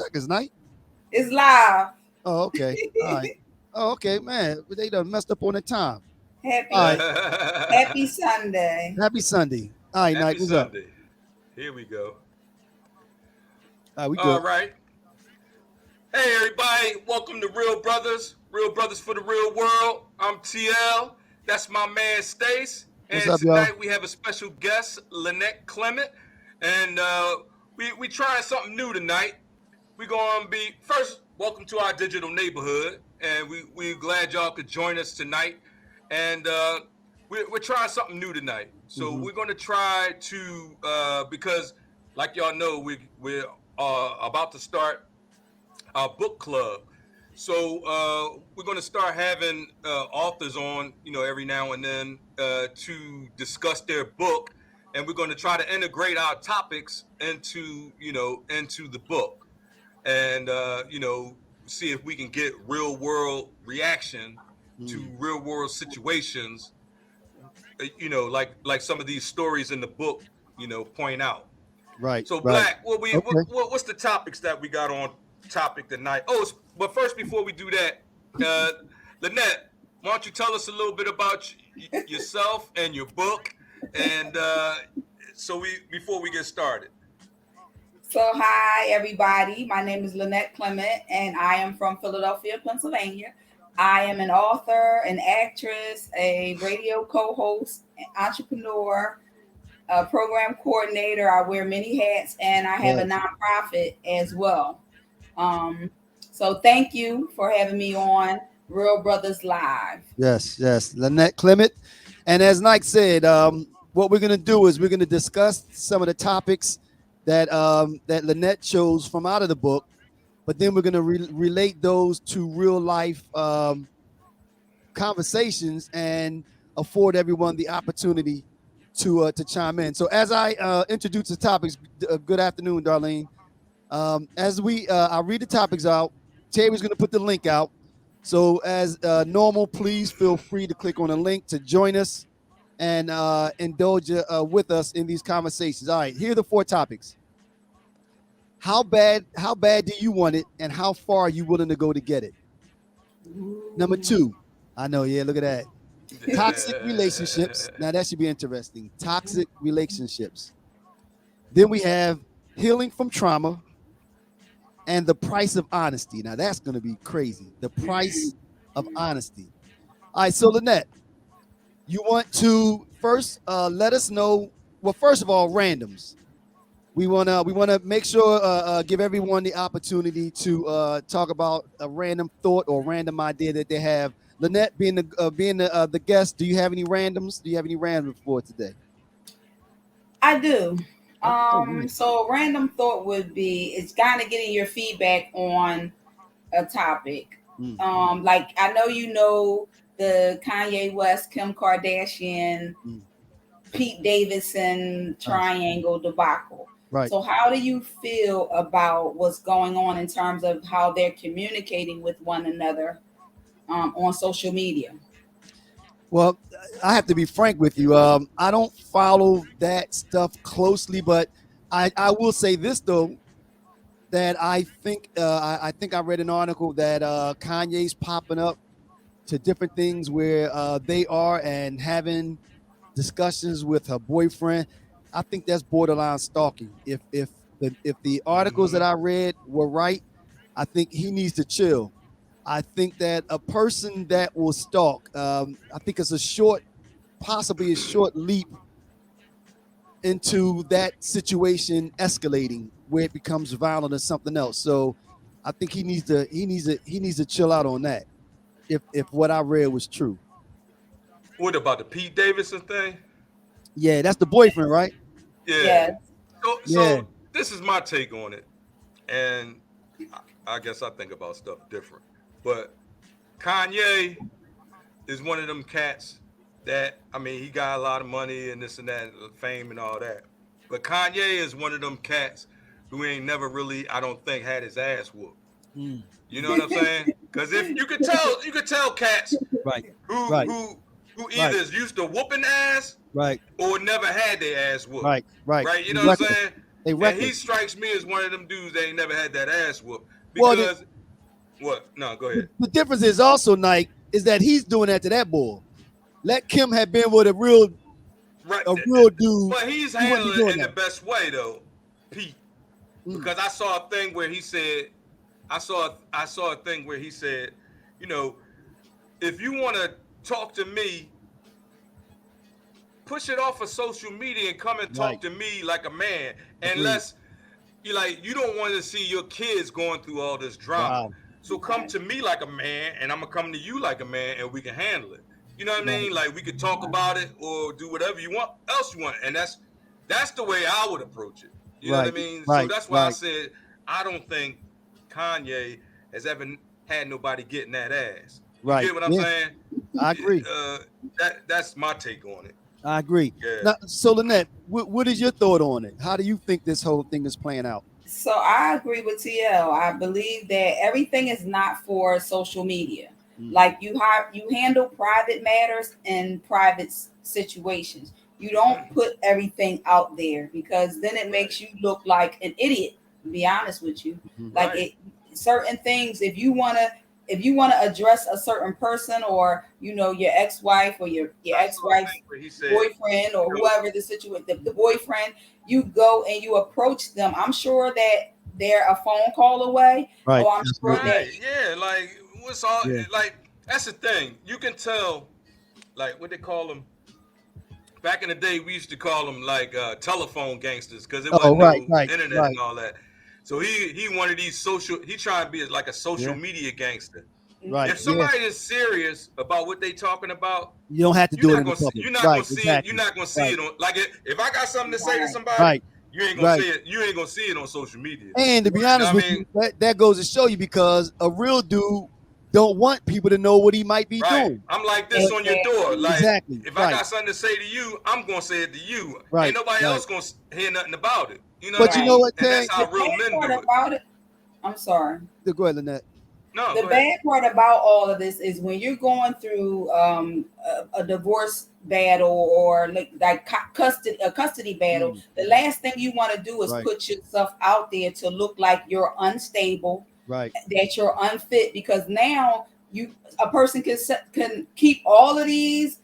seconds, Night. It's live. Oh, okay. All right. Oh, okay, man. They done messed up on the time. All right. Happy Happy Sunday. Happy Sunday. All right, Happy Night. What's up? Sunday. Here we go. All right, we All good. right. Hey, everybody. Welcome to Real Brothers. Real Brothers for the Real World. I'm TL. That's my man, Stace. What's And up, y'all? tonight we have a special guest, Lynette Clement. And we trying something new tonight. We're going to be, first, welcome to our digital neighborhood. And we're glad y'all could join us tonight. And we're trying something new tonight. So we're going to try to, because like y'all know, we're about to start our book club. So we're going to start having authors on, every now and then to discuss their book. And we're going to try to integrate our topics into the book. And, see if we can get real world reaction to real world situations, like some of these stories in the book, point out. Right. So, Right. Black, what's the topics that we got on topic tonight? But first, before we do that, Lynette, why don't you tell us a little bit about yourself and your book, and before we get started. So, hi, everybody. My name is Lynette Clement, and I am from Philadelphia, Pennsylvania. I am an author, an actress, a radio co-host, an entrepreneur, a program coordinator. I wear many hats, and I have a nonprofit as well. So thank you for having me on Real Brothers Live. Yes. Lynette Clement. And as Nike said, what we're going to do is we're going to discuss some of the topics that that Lynette chose from out of the book, but then we're going to relate those to real life conversations and afford everyone the opportunity to chime in. So as I introduce the topics, good afternoon, Darlene. As I read the topics out, Terry's going to put the link out. So as normal, please feel free to click on the link to join us and indulge with us in these conversations. All right, here are the 4 topics. How bad do you want it, and how far are you willing to go to get it? Number 2, I know, yeah, look at that. Toxic relationships. Now that should be interesting. Toxic relationships. Then we have healing from trauma and the price of honesty. Now that's going to be crazy. The price of honesty. All right, so Lynette, you want to first let us know. Well, first of all, randoms. We wanna make sure give everyone the opportunity to talk about a random thought or random idea that they have. Lynette, being the guest, do you have any randoms? Do you have any randoms for today? I do. Nice. So a random thought would be it's kind of getting your feedback on a topic. Like I know the Kanye West, Kim Kardashian, Pete Davidson triangle debacle. Right. So how do you feel about what's going on in terms of how they're communicating with one another on social media? Well, I have to be frank with you. I don't follow that stuff closely, but I will say this though, that I think I read an article that Kanye's popping up to different things where they are and having discussions with her boyfriend. I think that's borderline stalking. If the articles that I read were right, I think he needs to chill. I think that a person that will stalk, I think it's possibly a short leap into that situation escalating where it becomes violent or something else. So I think he needs to chill out on that. If what I read was true. What about the Pete Davidson thing? Yeah, that's the boyfriend, right? Yeah. Yes. So this is my take on it, and I guess I think about stuff different. But Kanye is one of them cats that, I mean, he got a lot of money and this and that, fame and all that. But Kanye is one of them cats who ain't never really, I don't think, had his ass whooped. You know what I'm saying? Because if you could tell cats Right. who either is used to whooping ass Right. or never had their ass whooped. Right. You know what I'm saying? They And reckless. he strikes me as one of them dudes that ain't never had that ass whooped. Well, Because what? No, go ahead. the difference is also, Nike, is that he's doing that to that bull. Let Kim have been with a real Right. dude. But he's He wouldn't be handling doing it in the that. best way though, Pete. Because I saw a thing where he said, I saw a thing where he said, you know, if you want to talk to me, push it off of social media and come and talk to me like a man. Unless you don't want to see your kids going through all this drama. Wow. So come to me like a man, and I'm gonna come to you like a man, and we can handle it. You know what I mean? Like we could talk about it or do whatever you want, else you want, and that's the way I would approach it. You know what I mean? So that's why I said I don't think Kanye has ever had nobody getting that ass. You get what I'm saying? I agree. That's my take on it. I agree. Yeah. Now, so Lynette, what is your thought on it? How do you think this whole thing is playing out? So I agree with TL. I believe that everything is not for social media. Like you handle private matters and private situations. You don't put everything out there because then it makes you look like an idiot. To be honest with you, like certain things. If you want to address a certain person or your ex-wife or your ex-wife's boyfriend or whoever the situation, the boyfriend, you go and you approach them. I'm sure that they're a phone call away. Right. Or I'm sure that like what's all like that's the thing. You can tell like what they call them. Back in the day, we used to call them like telephone gangsters because it wasn't no internet and all that. So he one of these social. He trying to be like a social media gangster. Right. If somebody is serious about what they talking about, you don't have to do it in the public. You're not gonna see it. You're not gonna see it on like if I got something to say to somebody, you ain't gonna see it. You ain't gonna see it on social media. And to be honest with you, that goes to show you because a real dude don't want people to know what he might be doing. I'm like this on your door. Like if I got something to say to you, I'm gonna say it to you. Ain't nobody else gonna hear nothing about it. You know. But you know what, and that's how real men do it. I'm sorry. Go ahead, Lynette. No, the bad part about all of this is when you're going through a divorce battle or like a custody battle, the last thing you want to do is put yourself out there to look like you're unstable, that you're unfit, because now a person can keep all of these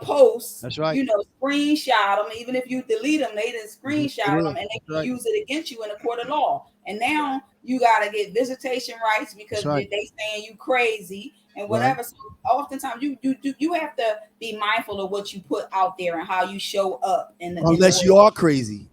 posts. That's right. Screenshot them. Even if you delete them, they didn't screenshot them, and they can use it against you in a court of law. And now you got to get visitation rights because they saying you crazy and whatever. So oftentimes you have to be mindful of what you put out there and how you show up. Unless you are crazy.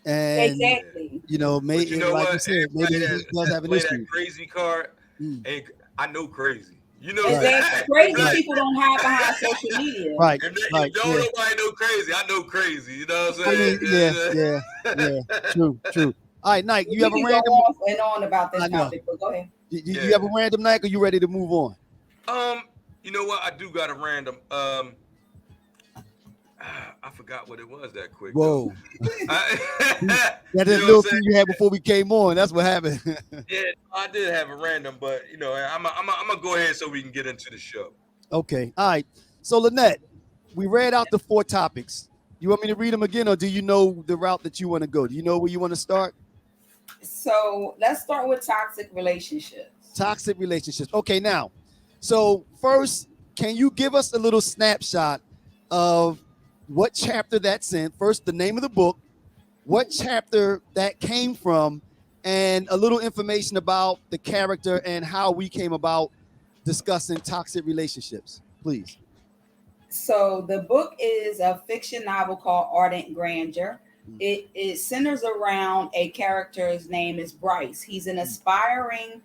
And exactly. Maybe like you said, maybe he does have an issue. That crazy card. And I know crazy. Crazy people don't hide behind social media. Right. If nobody know crazy, I know crazy. You know what I'm saying? Yeah. True. All right, Nike, you have a random. Go off and on about this topic, but go ahead. You have a random, Nike, or you ready to move on? You know what? I do got a random. I forgot what it was that quick. Whoa. That little thing you had before we came on. That's what happened. Yeah, I did have a random, but I'm gonna go ahead so we can get into the show. Okay. All right. So Lynette, we read out the 4 topics. You want me to read them again, or do you know the route that you want to go? Do you know where you want to start? So let's start with toxic relationships. Toxic relationships. Okay, now, so first, can you give us a little snapshot of what chapter that's in? First, the name of the book, what chapter that came from, and a little information about the character and how we came about discussing toxic relationships, please. So the book is a fiction novel called Ardent Grandeur. It centers around a character's name is Bryce. He's an aspiring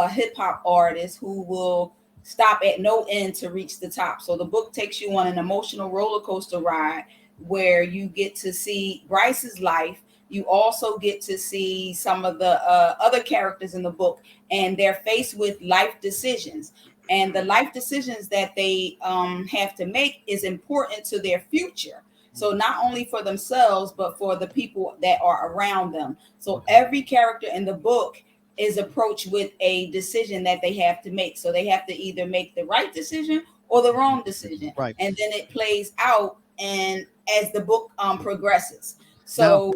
hip hop artist who will stop at no end to reach the top. So the book takes you on an emotional roller coaster ride where you get to see Bryce's life. You also get to see some of the other characters in the book, and they're faced with life decisions. And the life decisions that they have to make is important to their future. So not only for themselves, but for the people that are around them. So every character in the book is approached with a decision that they have to make. So they have to either make the right decision or the wrong decision. Right. And then it plays out and as the book progresses. So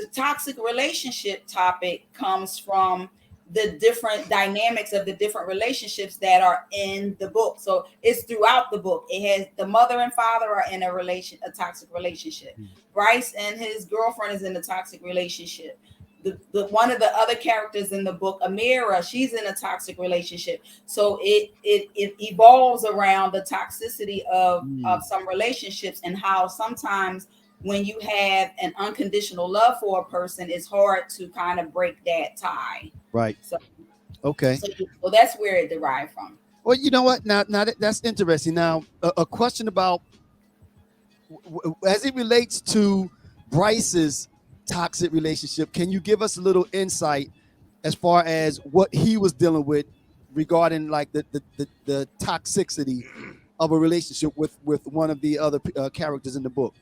the toxic relationship topic comes from the different dynamics of the different relationships that are in the book. So it's throughout the book. It has the mother and father are in a toxic relationship. Bryce and his girlfriend is in a toxic relationship. The one of the other characters in the book, Amira, she's in a toxic relationship. So it evolves around the toxicity of some relationships, and how sometimes when you have an unconditional love for a person, it's hard to kind of break that tie. Right. So okay. So that's where it derived from. Well, you know what? Now that's interesting. Now, a question about as it relates to Bryce's toxic relationship. Can you give us a little insight as far as what he was dealing with regarding like the toxicity of a relationship with one of the other characters in the book?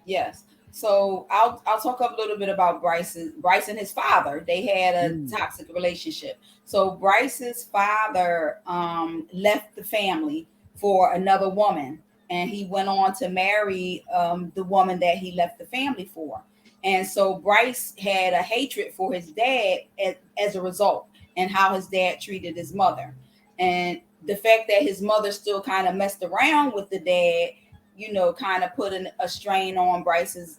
Yes. So I'll talk a little bit about Bryce and his father. They had a toxic relationship. So Bryce's father left the family for another woman, and he went on to marry the woman that he left the family for. And so Bryce had a hatred for his dad as a result, and how his dad treated his mother. And the fact that his mother still kind of messed around with the dad, you know, kind of put a strain on Bryce's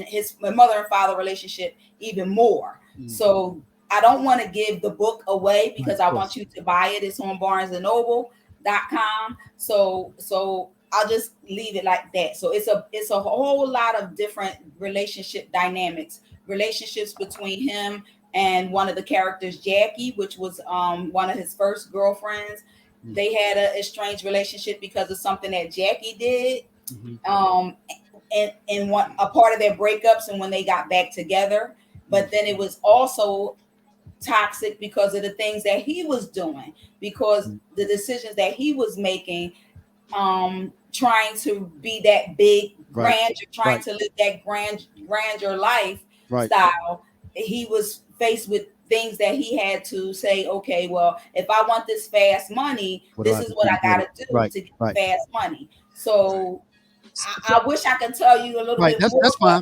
his mother and father relationship even more. So I don't want to give the book away because I want you to buy it. It's on BarnesandNoble.com. So I'll just leave it like that. So it's a whole lot of different relationship dynamics, relationships between him and one of the characters, Jackie, which was one of his first girlfriends. They had a estranged relationship because of something that Jackie did. And a part of their breakups and when they got back together. But then it was also toxic because of the things that he was doing, because the decisions that he was making, trying to be that big grandeur, trying to live that grandeur life style. He was faced with things that he had to say, okay, well, if I want this fast money, this is what I got to do to get fast money. So I wish I could tell you a little bit more. That's fine.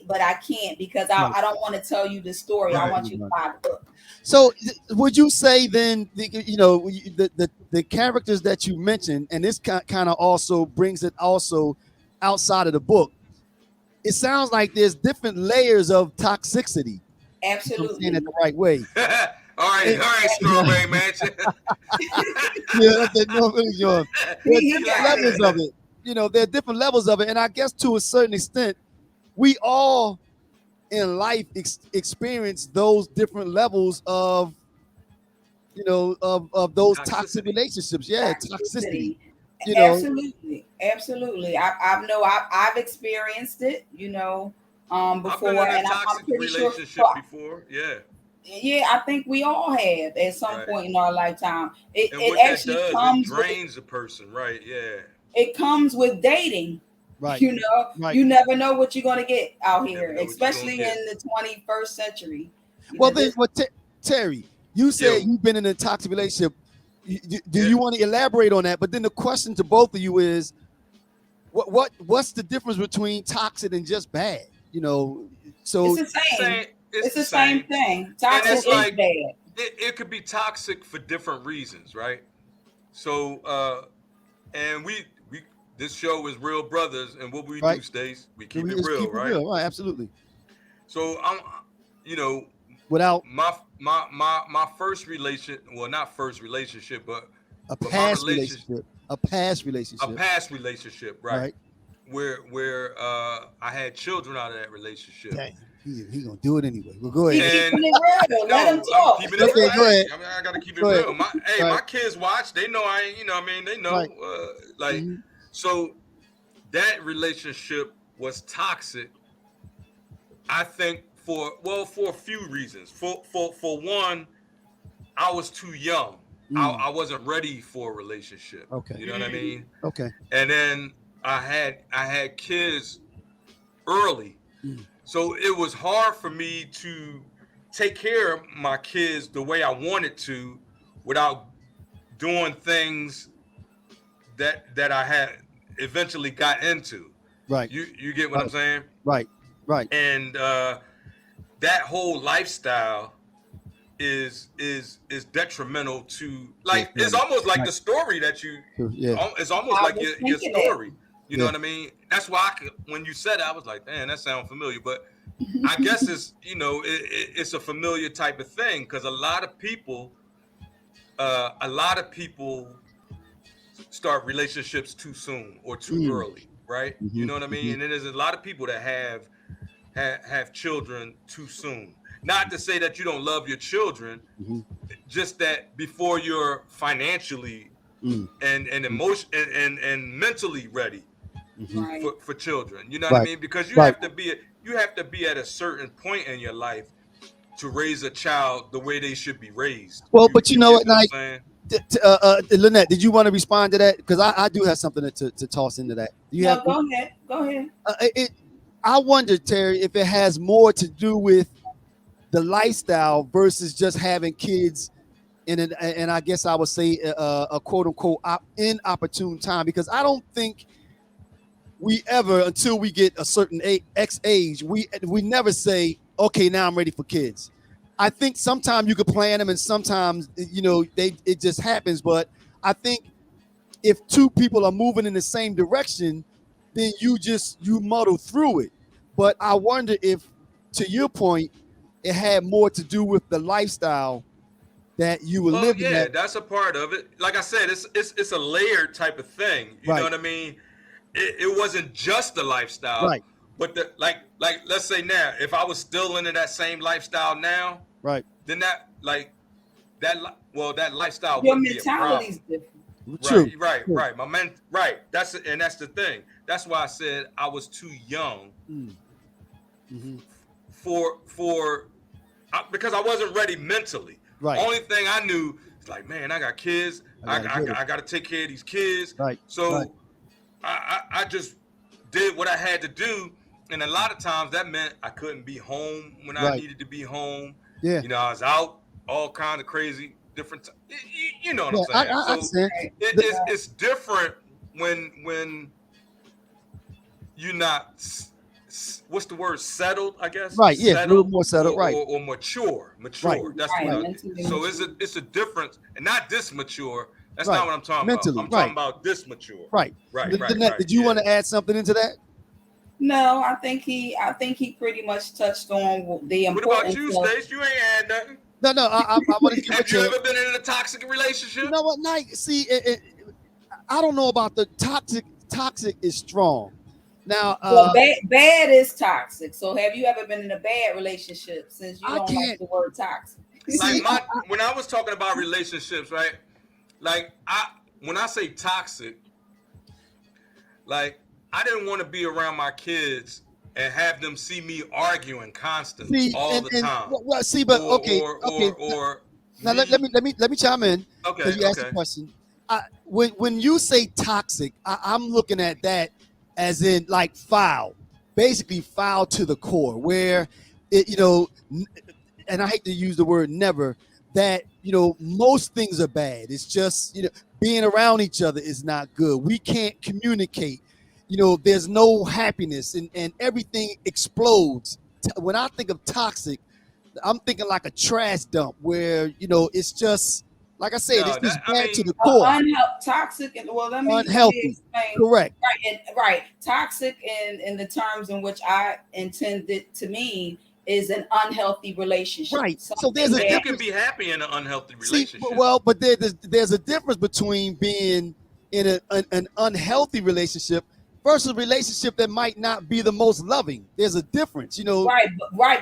But I can't because I don't want to tell you the story. I want you to buy the book. So would you say then, the characters that you mentioned, and this kind of also brings it also outside of the book, it sounds like there's different layers of toxicity. Absolutely. I'm saying it the right way. all right, Strawberry Mansion. Yeah, that's yours. There's levels of it. You know, there are different levels of it. And I guess to a certain extent, we all in life experience those different levels of, of those toxic relationships. Yeah, toxicity. Absolutely. I've experienced it, before. I've been in a toxic relationship before. Yeah. Yeah, I think we all have at some point in our lifetime. It actually it drains a person, right? Yeah. It comes with dating. Right. You never know what you're going to get out here, especially in the 21st century. Terry, you said you've been in a toxic relationship. Do you want to elaborate on that? But then the question to both of you is, what's the difference between toxic and just bad? So it's the same. It's the same thing. Toxic is bad. It could be toxic for different reasons, right? So, and this show is Real Brothers, and what we do, Stace, we keep it real, right? Right, absolutely. So I'm, without my first relationship, well, not first relationship, but a past relationship, right? Where I had children out of that relationship. Dang. He gonna do it anyway. Well, go ahead. Let him talk. Keeping it real. Go ahead. I mean, I gotta keep it real. My kids watch. They know they know. So that relationship was toxic. I think for a few reasons. For one, I was too young. I wasn't ready for a relationship. Okay. You know what I mean? Okay. And then I had kids early. So it was hard for me to take care of my kids the way I wanted to without doing things that I had eventually got into. Right. You get what I'm saying? Right. And that whole lifestyle is detrimental to, like, it's almost like the story that you, it's almost like your story. You know what I mean? That's why when you said it, I was like, damn, that sounds familiar. But I guess it's, it's a familiar type of thing, because a lot of people start relationships too soon or too early, right? You know what I mean? And then there's a lot of people that have children too soon. Not to say that you don't love your children, just that before you're financially and emotion and mentally ready for children. You know what I mean? Because you have to be at a certain point in your life to raise a child the way they should be raised. Well, but you know what, like, Lynette, did you want to respond to that? Because I do have something to toss into that. Go ahead. I wonder, Terry, if it has more to do with the lifestyle versus just having kids and I guess I would say a quote unquote inopportune time, because I don't think we ever, until we get a certain X age, we never say, okay, now I'm ready for kids. I think sometimes you could plan them and sometimes, it just happens. But I think if two people are moving in the same direction, then you muddle through it. But I wonder if, to your point, it had more to do with the lifestyle that you were living. Yeah, that's a part of it. Like I said, it's a layered type of thing. You know what I mean? It wasn't just the lifestyle, right? But like let's say now, if I was still into that same lifestyle now, right? Then that lifestyle your wouldn't be a problem. mentality's different. True. Right. That's the thing. That's why I said I was too young because I wasn't ready mentally. Right. Only thing I knew is like, man, I got kids. I got to take care of these kids. Right. So I just did what I had to do, and a lot of times that meant I couldn't be home when I needed to be home. Yeah. I was out all kind of crazy different. You know what I'm saying? It's different when you're not. What's the word? Settled, I guess. Right. Yeah. Settled, a little more settled. Right. Or mature. Right. That's so it's a difference, and not this mature. That's not what I'm talking mentally, about. I'm talking about this mature. Right. Lynette, did you want to add something into that? No, I think he pretty much touched on the importance. What about you, Stace? You ain't had nothing. No. I want to give Have you ever been in a toxic relationship? You know what, Nike? See, I don't know about the toxic. Toxic is strong. Now, bad is toxic. So, have you ever been in a bad relationship? Since you don't like the word toxic. When I was talking about relationships, right? Like when I say toxic, like I didn't want to be around my kids and have them see me arguing constantly all the time. Well, see, but okay. Now let me chime in. Okay. You asked the question. When you say toxic, I'm looking at that as in like foul, basically foul to the core, where it, and I hate to use the word never, that most things are bad. It's just being around each other is not good. We can't communicate. There's no happiness and everything explodes. When I think of toxic, I'm thinking like a trash dump where it's just like I said, it's just bad to the core. Toxic and let me unhealthy. Explain. Correct. Right. Toxic in the terms in which I intended to mean is an unhealthy relationship. Right. So you can be happy in an unhealthy relationship. But there's a difference between being in an unhealthy relationship versus a relationship that might not be the most loving. There's a difference, Right,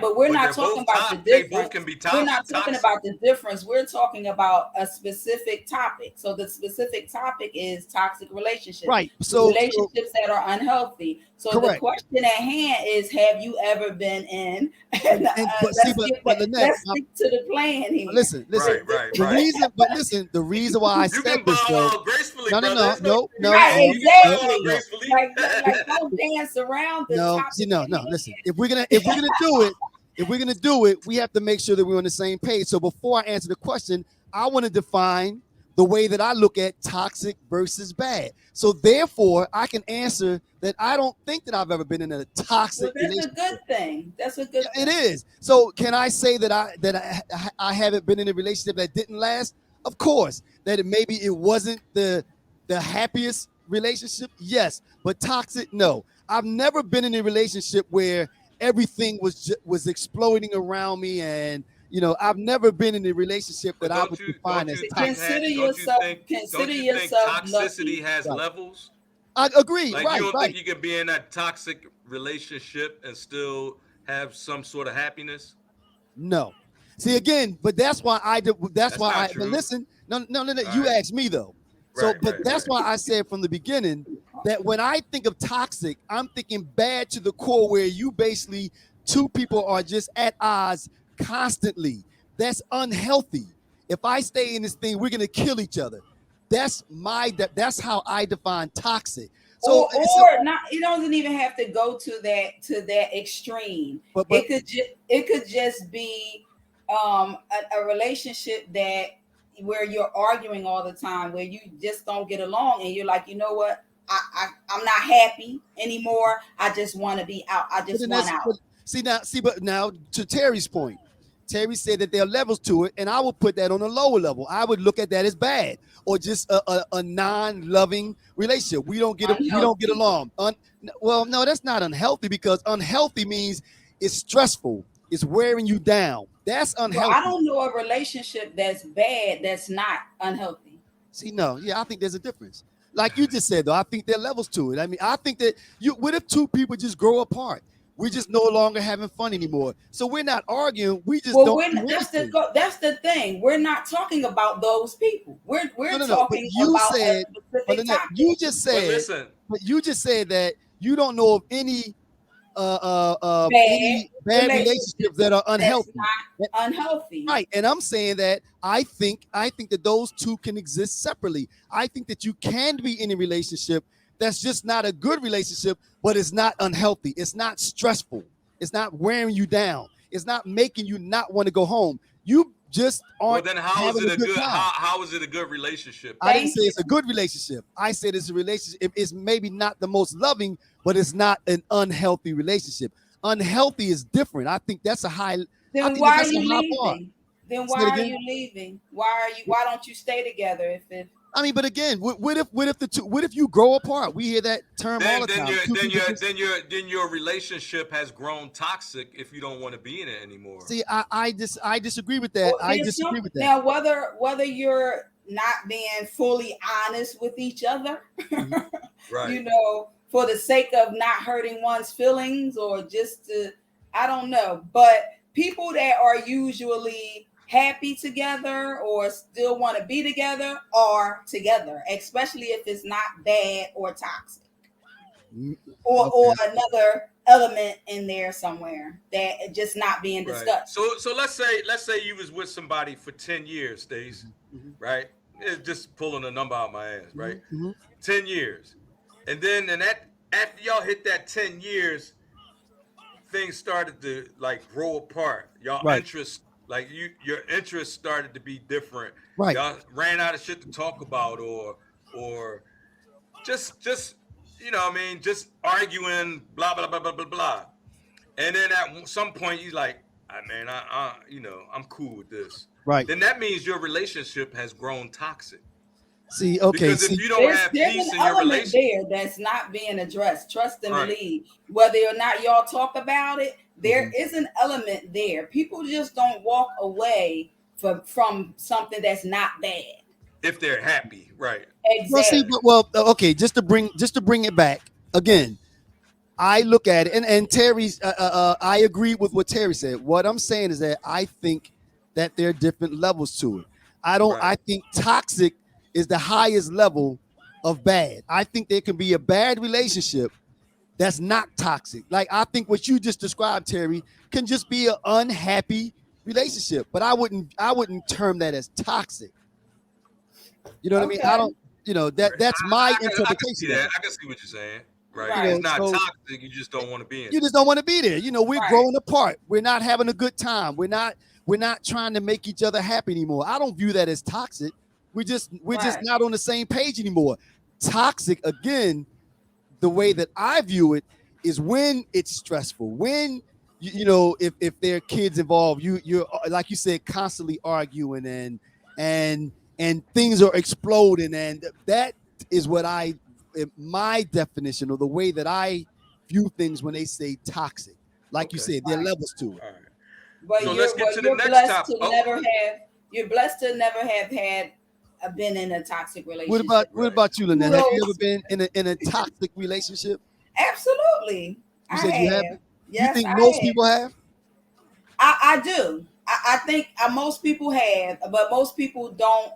but we're not talking about the difference. They both can be toxic. We're not talking about the difference. We're talking about a specific topic. So the specific topic is toxic relationships. Right. So relationships that are unhealthy. So correct. The question at hand is, have you ever been in? Let's stick to the plan here. Listen. Right. The reason why I said this though. Gracefully, no. Right, exactly. Like don't dance around the topic. No. Listen, if we're gonna do it, we have to make sure that we're on the same page. So before I answer the question, I want to define the way that I look at toxic versus bad. So therefore, I can answer that I don't think that I've ever been in a toxic Well, that's a relationship. good thing. That's a good It thing. is. So can I say that I haven't been in a relationship that didn't last? Of course. That maybe it wasn't the happiest relationship. Yes, but toxic. No, I've never been in a relationship where everything was exploding around me, and I've never been in a relationship that But I would define as toxic. Consider don't you think yourself toxicity lucky. has Right. levels? I agree. Like you Right. don't think Right. you can be in that toxic relationship and still have some sort of happiness? No. See again, but that's why I do. That's That's why not I. But true. listen, no. All You right. asked me though. So, Right, but right, that's right. why I said from the beginning that when I think of toxic, I'm thinking bad to the core, where you basically two people are just at odds constantly. That's unhealthy. If I stay in this thing, we're gonna kill each other. That's how I define toxic. So it's Or not, it doesn't even have to go to that extreme. but It could just be a relationship that where you're arguing all the time, where you just don't get along, and you're like, you know what, I'm not happy anymore. I just want to be out. I But just then want that's out. but but now to Terry's point, Terry said that there are levels to it, and I would put that on a lower level. I would look at that as bad or just a non-loving relationship. We don't get Unhealthy. along. Well, no, that's not unhealthy, because unhealthy means it's stressful. It's wearing you down. That's Well, I unhealthy. don't know a relationship that's bad that's not unhealthy. See, no, yeah, I think there's a difference. Like you just said, though, I think there are levels to it. I mean, I think that what if two people just grow apart? We're just no longer having fun anymore. So we're not arguing. We just Well, don't do anything. that's the thing. We're not talking about those people. No, We're no, no. But talking you about a said, but specific Lynette, topic. But listen, but you just said that you don't know of any Bad bad relationships relationships that are that's unhealthy. not unhealthy. Right. And I'm saying that I think that those two can exist separately. I think that you can be in a relationship that's just not a good relationship, but it's not unhealthy. It's not stressful. It's not wearing you down. It's not making you not want to go home. You just well aren't then how is having it a a good good time. how is it a good relationship I then? didn't Thank say you. it's a good relationship. I said it's a relationship. It's maybe not the most loving, but it's not an unhealthy relationship. Unhealthy is different. I think that's a high. I Then think that why are that's a you high bar. leaving? Then Say it why are again. you leaving? Why don't you stay together if I mean, but again, what if you grow apart? We hear that term all Then the time. Two people just then your relationship has grown toxic if you don't want to be in it anymore. see. I disagree with that. well, I there's disagree some with that. now whether you're not being fully honest with each other, Mhm. Right. for the sake of not hurting one's feelings or just to, I don't know. But people that are usually happy together or still want to be together are together, especially if it's not bad or toxic Mm, or okay. another element in there somewhere that just not being Right. discussed. So let's say you was with somebody for 10 years, Stace, Mhm, right? It's just pulling a number out my ass, right? mhm, mhm. 10 years. And then and that after y'all hit that 10 years, things started to like grow apart. Y'all Right, interests like your interests started to be different. right. Y'all ran out of shit to talk about or just what I mean, just arguing, blah blah blah blah blah blah. And then at some point, he's like, man, I'm cool with this. Right. Then that means your relationship has grown toxic. See, okay, Because if see, you don't There's have there's an peace in your element relation, there that's not being addressed. Trust and right? believe. Whether or not y'all talk about it, there mhm. is an element there. People just don't walk away from something that's not bad. If they're happy, right? Well, see, Exactly. okay, just to bring it back again. I look at it, and Terry's. I agree with what Terry said. What I'm saying is that I think that there are different levels to it. I don't. Right. I think toxic is the highest level of bad. I think there can be a bad relationship that's not toxic. Like I think what you just described, Terry, can just be an unhappy relationship. But I wouldn't term that as toxic. You know what I mean? I Okay. don't. Right. That's my I can see interpretation of that. it. I can see what you're saying. Right. It's Right. not So toxic. You just don't want to be in you it. just don't want to be there. We're Right. growing apart. We're not having a good time. We're not trying to make each other happy anymore. I don't view that as toxic. we're just Right. not on the same page anymore. Toxic, again, the way that I view it is when it's stressful, when you know, if there are kids involved, you're like you said, constantly arguing and and things are exploding, and that is what my definition, or the way that I view things when they say toxic. Like you Okay. said, there are Right. levels to it. All right. But So let's you're get to the you're next blessed topic. to never have you're blessed to never have had been in a toxic relationship. What Right. about you, Lynette? Have you ever Kudos. been in a toxic relationship? Absolutely. You I said you have. have. You Yes, think I most have. people have? I do. I think most people have, but most people don't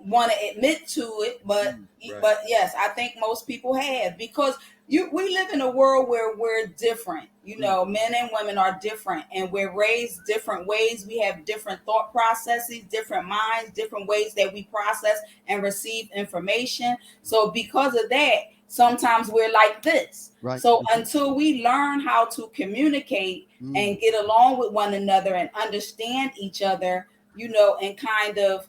want to admit to it. But Right. but yes, I think most people have, because we live in a world where we're different. You know, men and women are different, and we're raised different ways. We have different thought processes, different minds, different ways that we process and receive information. So because of that, sometimes we're like this. Right. So until we learn how to communicate and get along with one another and understand each other, you know, and kind of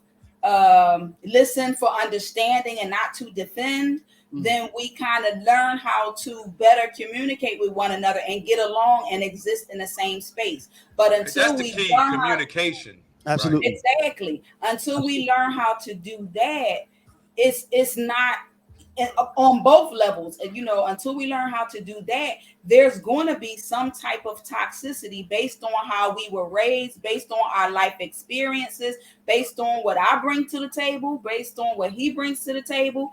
listen for understanding and not to defend, then we kind of learn how to better communicate with one another and get along and exist in the same space. But And that's until the we key, learn how, communication. Absolutely. exactly, until we learn how to do that, it's not on both levels. You know, until we learn how to do that, there's going to be some type of toxicity based on how we were raised, based on our life experiences, based on what I bring to the table, based on what he brings to the table.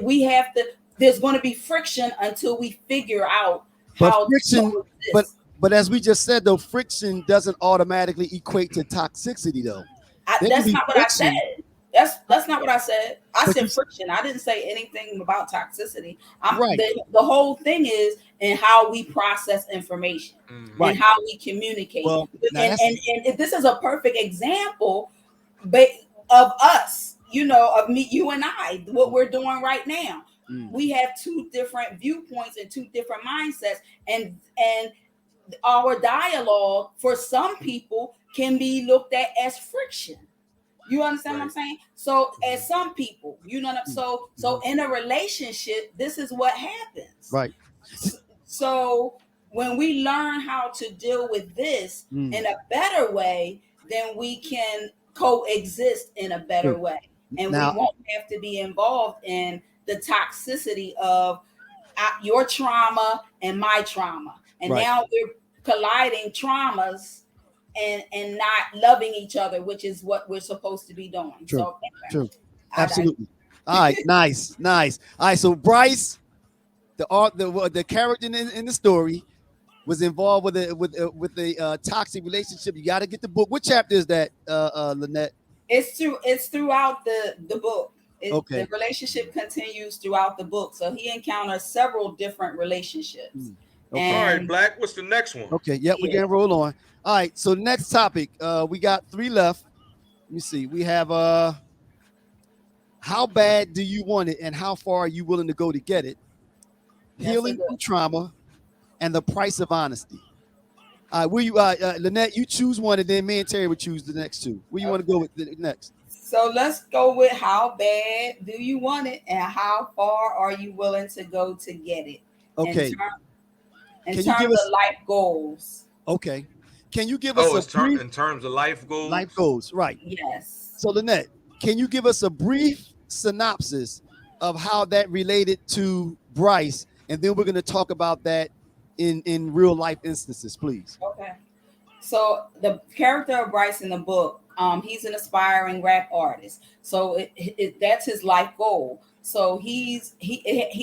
We have to, there's going to be friction until we figure out But how friction, to but coexist. but as we just said, though, friction doesn't automatically equate to toxicity, though. There can That's be not what I friction, said. That's not what I said. I but you said friction. I didn't say anything about toxicity. right, The whole thing is in how we process information and right. how we communicate. Well, now And that's and this is a perfect example of us, you know, of me, you and I, what we're doing right now. We have two different viewpoints and two different mindsets, and our dialogue for some people can be looked at as friction. You understand what I'm saying? So as some people, you know, so in a relationship, this is what happens. right. So when we learn how to deal with this in a better way, then we can coexist in a better Good. way, and we Now, won't have to be involved in the toxicity of your trauma and my trauma, and right. now we're colliding traumas and not loving each other, which is what we're supposed to be doing. True. So anyway, True. Absolutely. All right. Nice. Nice. All right. So Bryce, the character in the story, was involved with a toxic relationship. You got to get the book. What chapter is that, Lynette? it's throughout the book. Okay. The relationship continues throughout the book. So he encounters several different relationships. Okay. All right, And Black. What's the next one? Okay. Yep. We can roll on. All right. So next topic. We got 3 left. Let me see. We have how bad do you want it, and how far are you willing to go to get it? Healing from trauma, and the price of honesty. Will you, Lynette? You choose one, and then me and Terry would choose the next 2. Where you want to go with the next? So let's go with how bad do you want it, and how far are you willing to go to get it? Okay. In terms of life goals. Okay. Can you give us in terms of life goals? Life goals, right? Yes. So Lynette, can you give us a brief synopsis of how that related to Bryce, and then we're going to talk about that in real life instances, please. Okay. So the character of Bryce in the book, he's an aspiring rap artist. So that's his life goal. So he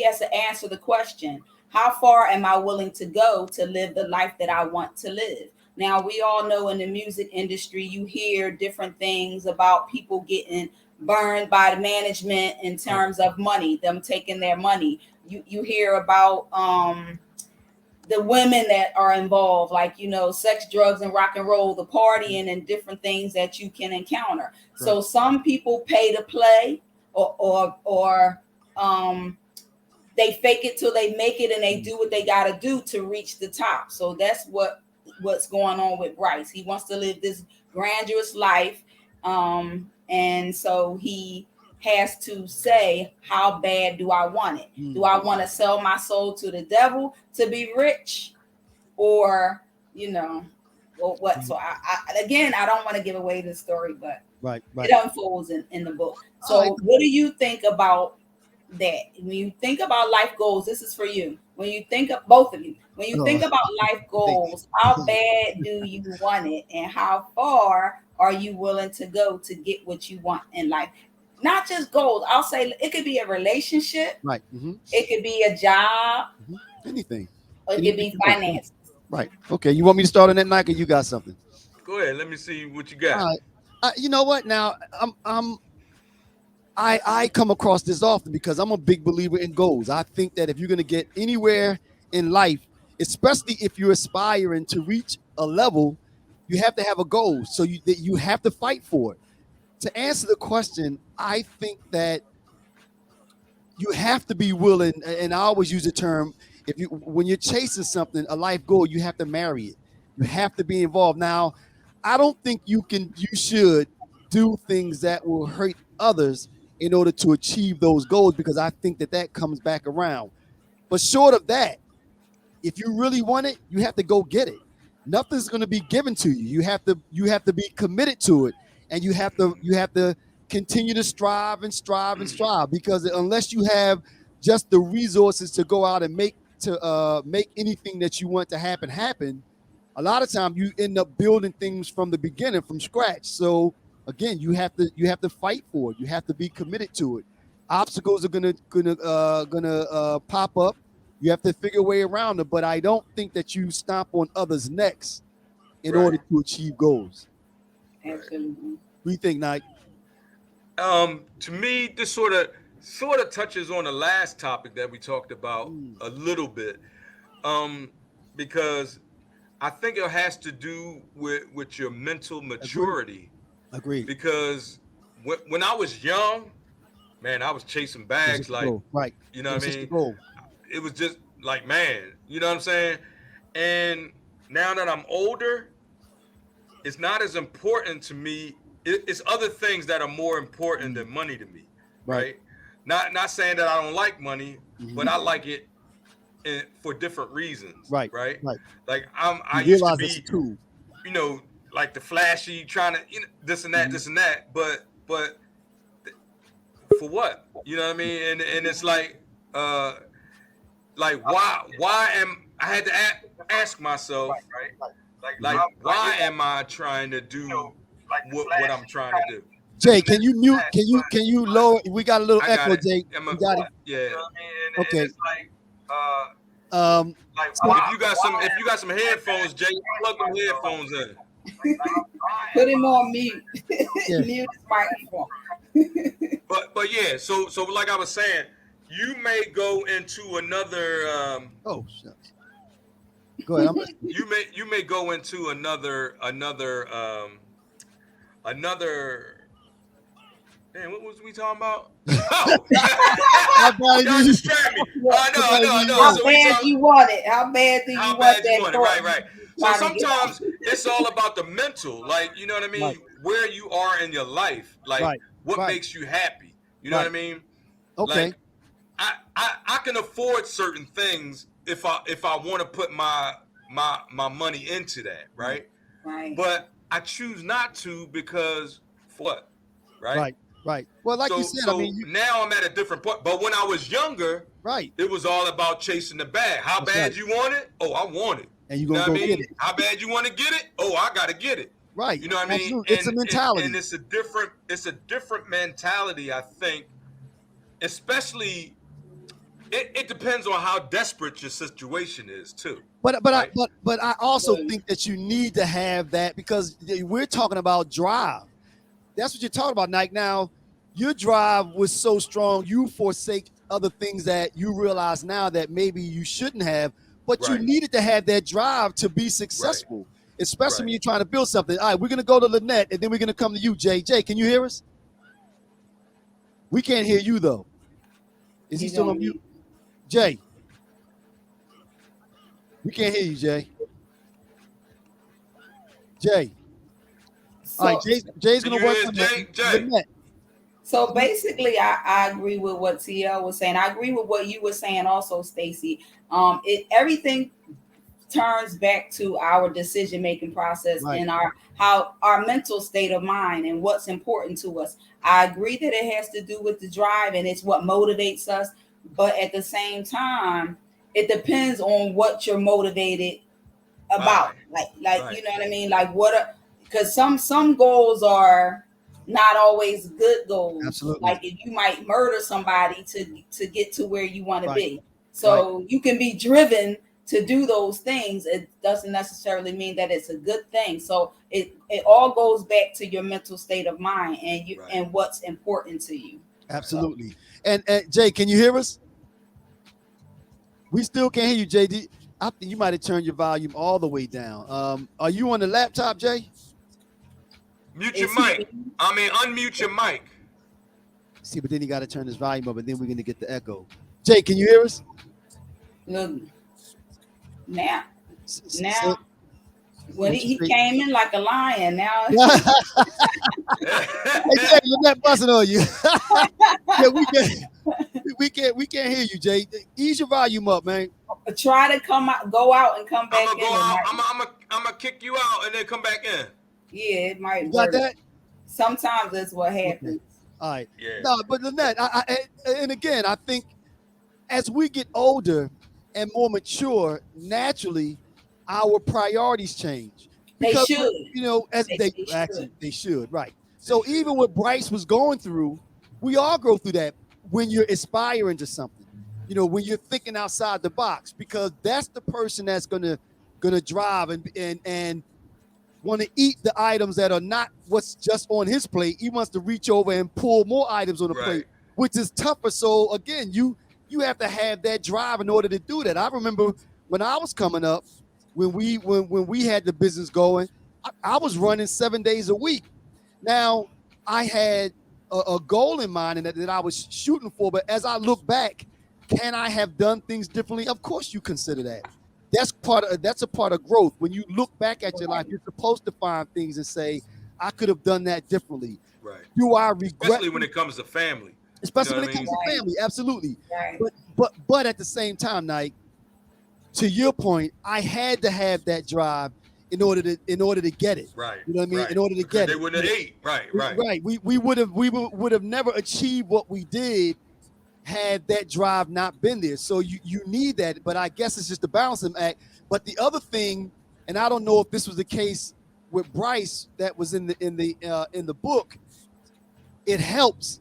has to answer the question: how far am I willing to go to live the life that I want to live? Now, we all know in the music industry, you hear different things about people getting burned by the management in terms of money, them taking their money. You hear about the women that are involved, like, you know, sex, drugs, and rock and roll, the partying and different things that you can encounter. So some people pay to play, or they fake it till they make it, and they do what they got to do to reach the top. So that's what's going on with Bryce. He wants to live this grandiose life, And so he has to say, how bad do I want it? Do I want to sell my soul to the devil to be rich? Or, well, what? So I don't want to give away the story, but right. it unfolds in the book. So right. what do you think about that? When you think about life goals, this is for you. When you think of both of you, when you think about life goals, how bad do you want it, and how far are you willing to go to get what you want in life? Not just goals. I'll say it could be a relationship, right. it could be a job, Anything. or it could be finance. Right. Okay. You want me to start on that, Mike, or you got something? Go ahead. Let me see what you got. All right. You know what? Now, I come across this often because I'm a big believer in goals. I think that if you're going to get anywhere in life, especially if you're aspiring to reach a level, you have to have a goal. So you have to fight for it. To answer the question, I think that you have to be willing, and I always use the term, when you're chasing something, a life goal, you have to marry it. You have to be involved. Now, I don't think you should do things that will hurt others in order to achieve those goals, because I think that comes back around. But short of that, if you really want it, you have to go get it. Nothing's going to be given to you. You have to be committed to it, and you have to continue to strive, because unless you have just the resources to go out and make anything that you want to happen, a lot of times you end up building things from the beginning, from scratch. So again, you have to fight for it. You have to be committed to it. Obstacles are gonna pop up. You have to figure a way around it, but I don't think that you stomp on others' necks in order to achieve goals. Absolutely. What do you think, Nike? To me, this sort of touches on the last topic that we talked about a little bit, because I think it has to do with your mental maturity. Agreed. Because when I was young, man, I was chasing bags like, right. You know what I mean? It was just like, man, you know what I'm saying? And now that I'm older, it's not as important to me. It's other things that are more important than money to me, right? Not saying that I don't like money, but I like it for different reasons, right? Like I used to be, like the flashy, trying to this and that, but for what? You know what I mean? And it's like why am I had to ask myself, like why am I trying to do what I'm trying to do? Jay, can you mute? Can you lower? We got a little echo, Jay. You got it. Yeah. You know what I mean? Okay. It's like, if you got some headphones, Jay, plug them headphones in. Put him on mute. Mute his microphone. But yeah, so like I was saying, you may go into another. Oh shucks. Go ahead. You may go into another. Man, what was we talking about? Oh, y'all distract me. I know. How bad you want it? How bad do you want that? Right. So sometimes it's all about the mental, like, you know what I mean? Where you are in your life, like what makes you happy. You know what I mean? Okay. Like, I can afford certain things if I want to put my money into that, right? Right. But I choose not to because for what? Right. Well, like you said, I mean, now I'm at a different point. But when I was younger, it was all about chasing the bag. How bad you want it? Oh, I want it. And you gonna go get it. How bad you want to get it? Oh, I gotta get it. Right. You know what I mean? It's a mentality. And it's a different mentality, I think. Especially, it depends on how desperate your situation is too. But I also think that you need to have that, because we're talking about drive. That's what you're talking about, Nike. Now, your drive was so strong, you forsake other things that you realize now that maybe you shouldn't have, but you needed to have that drive to be successful, especially when you're trying to build something. All right, we're going to go to Lynette, and then we're going to come to you, Jay. Jay, can you hear us? We can't hear you, though. Is he still on mute? Jay. We can't hear you, Jay. Jay. All right, So Jay's Can gonna you work hear on us, that. Jay? Lynette. So basically, I agree with what TL was saying. I agree with what you were saying also, Stacy. Everything turns back to our decision making process Right. and our mental state of mind and what's important to us. I agree that it has to do with the drive and it's what motivates us, but at the same time, it depends on what you're motivated about. Like Right. you know what I mean? Like because some goals are not always good goals. Absolutely. Like if you might murder somebody to get to where you want to Right. be. So you can be driven to do those things. It doesn't necessarily mean that it's a good thing. So it all goes back to your mental state of mind and you and what's important to you. Absolutely. And Jay, can you hear us? We still can't hear you, JD. I think you might have turned your volume all the way down. Are you on the laptop, Jay? Mute your mic. Unmute your mic. See, but then you got to turn his volume up, and then we're going to get the echo. Jay, can you hear us? Look, now So, when he came in like a lion, now hey, Jay, Lynette busting on you. Yeah, we can't hear you, Jay. Ease your volume up, man. Try to go out and come back I'm gonna in. go out. I'm gonna kick you out and then come back in. Yeah, it might Got work. that? Sometimes that's what happens. Okay. All right. Yeah. No, but Lynette, and again, I think as we get older and more mature, naturally, our priorities change. Because, they should. You know, as they should, right. So even what Bryce was going through, we all go through that when you're aspiring to something. You know, when you're thinking outside the box, because that's the person that's gonna drive and want to eat the items that are not what's just on his plate. He wants to reach over and pull more items on the plate, which is tougher. So again, you have to have that drive in order to do that. I remember when I was coming up, when we had the business going, I was running 7 days a week. Now I had a goal in mind and that I was shooting for, but as I look back, can I have done things differently? Of course, you consider that. That's a part of growth. When you look back at your life, you're supposed to find things and say, I could have done that differently. Right. Do I regret? Especially when it comes to family. Especially when it comes to family, absolutely. Right. But at the same time, Nike, to your point, I had to have that drive in order to get it. Right. You know what I mean? In order to get it. They wouldn't have ate. Right. Right. We would have never achieved what we did had that drive not been there. So you need that, but I guess it's just a balancing act. But the other thing, and I don't know if this was the case with Bryce that was in the book, it helps,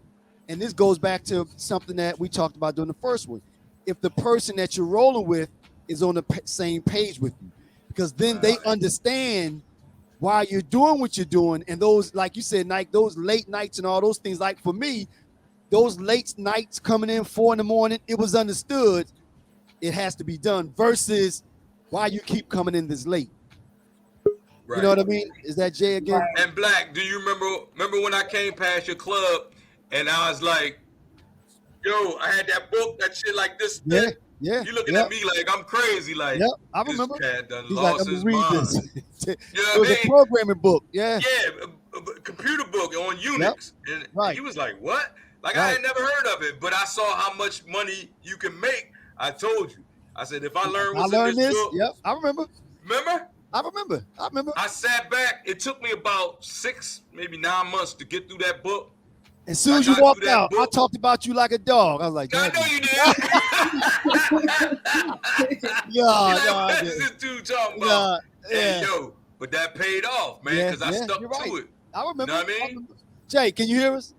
and this goes back to something that we talked about during the first one. If the person that you're rolling with is on the same page with you, because then they understand why you're doing what you're doing, and those, like you said, Nike, those late nights and all those things. Like for me, those late nights coming in 4 a.m, it was understood it has to be done versus why you keep coming in this late. Right. You know what I mean? Is that Jay again? Right. And Black, do you remember when I came past your club and I was like, yo, I had that book, that shit like this. Yeah. You looking at me like I'm crazy. Like, I remember. This cat done He's lost like, his read mind. this. You know it was a programming book. Yeah. Yeah, a computer book on Unix. And he was like, what? Like, I had never heard of it, but I saw how much money you can make. I told you. I said, if I learn what's in this book. Yep, I remember. Remember? I remember. I sat back. It took me about 6, maybe 9 months to get through that book. As soon as you walked out, I talked about you like a dog. I was like, I know you did. What is this dude talking about? Hey, yo, but that paid off, man, because I stuck to it. I remember. You know what I mean? Jay, can you hear us?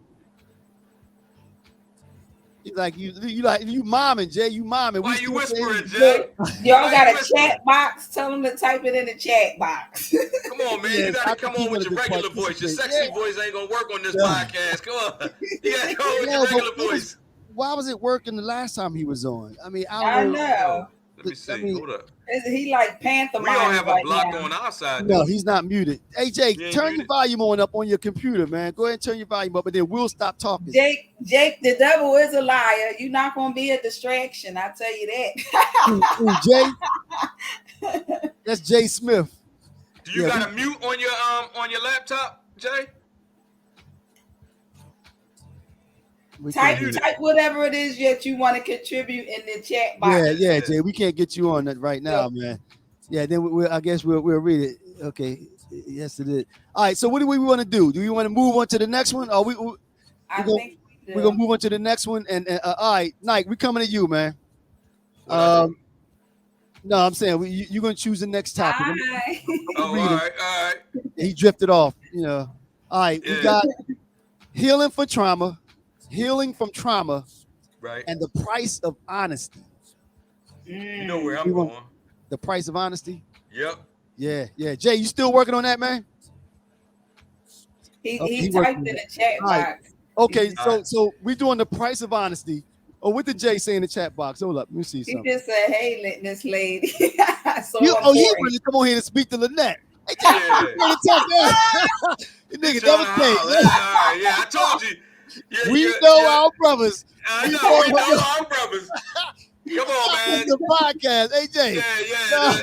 He's like, you momming, Jay. You momming. Why you whispering, Jay? Y'all got a chat box. Tell them to type it in the chat box. Come on, man. You got to come on with your regular voice. Your sexy voice ain't going to work on this podcast. Come on. You got to come on with your regular voice. Why was it working the last time he was on? I mean, I know. Let me see. Hold up. He like Panther. We don't have a block on our side. No, he's not muted. Hey, Jake, turn your volume up on your computer, man. Go ahead and turn your volume up, and then we'll stop talking. Jake, the devil is a liar. You're not going to be a distraction. I tell you that. Jay? That's Jay Smith. Do you got a mute on your laptop, Jay? Type whatever it is that you want to contribute in the chat box. Yeah, Jay. We can't get you on that right now, man. Yeah, then I guess we'll read it. Okay. Yes, it is. All right. So what do we want to do? Do we want to move on to the next one? Or we're gonna move on to the next one? And all right, Nike, we coming to you, man. No, I'm saying you're gonna choose the next topic. All right. He drifted off. All right. We got healing from trauma, right, and the price of honesty. You know where I'm going. The price of honesty. Yep. Yeah. Jay, you still working on that, man? He typed in the chat box. Right. Okay, so we're doing the price of honesty. Oh, what did Jay say in the chat box? Hold up, let me see something. He just said, "Hey, this lady." He really come on here to speak to Lynette. Hey, nigga, that was Jay. Yeah, I told you. We know our brothers. I know we know our brothers. Come on, man. The podcast, AJ. Yeah.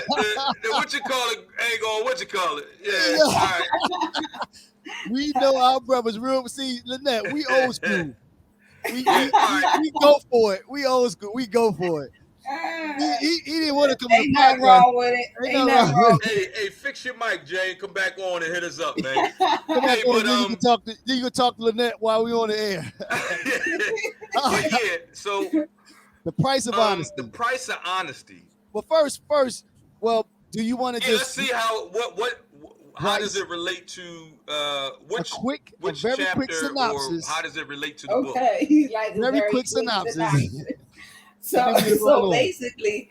What you call it? Ain't going. What you call it? Yeah. All right. We know our brothers real. See, Lynette, we old school. We go for it. We old school. We go for it. He didn't want to come. Ain't nothing wrong with it. Ain't nothing wrong. Hey, fix your mic, Jay, and come back on and hit us up, man. Come back on, you can talk to Lynette while we on the air. Yeah. So the price of honesty. The price of honesty. Well, first, do you want to just let's see how does it relate to which very quick synopsis, or how does it relate to the book? Okay, like very quick synopsis. So basically,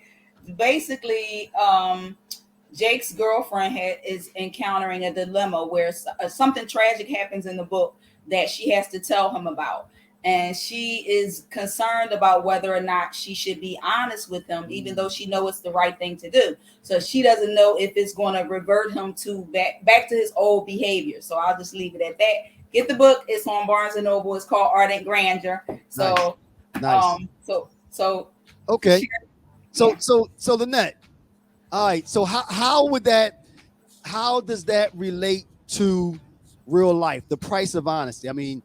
Jake's girlfriend is encountering a dilemma where something tragic happens in the book that she has to tell him about. And she is concerned about whether or not she should be honest with him, even though she knows it's the right thing to do. So she doesn't know if it's going to revert him to back to his old behavior. So I'll just leave it at that. Get the book. It's on Barnes and Noble. It's called Ardent Grandeur. So, nice. Okay. So Lynette. All right. So how does that relate to real life? The price of honesty. I mean,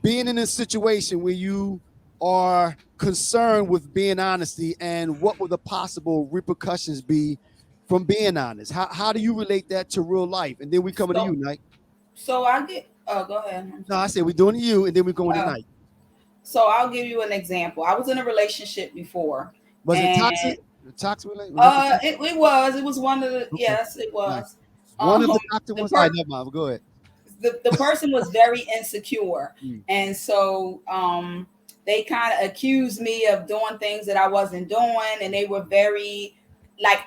being in a situation where you are concerned with being honesty, and what would the possible repercussions be from being honest? How do you relate that to real life? And then we come to you, Nike. So I get. Oh, go ahead. No, I said we're doing to you, and then we're going to Nike. So I'll give you an example. I was in a relationship before. Was it toxic? Toxic relationship? It was. It was one of the. Okay. Yes, it was. One of the toxic ones. All right, never mind. Go ahead. The person was very insecure, and so they kind of accused me of doing things that I wasn't doing, and they were very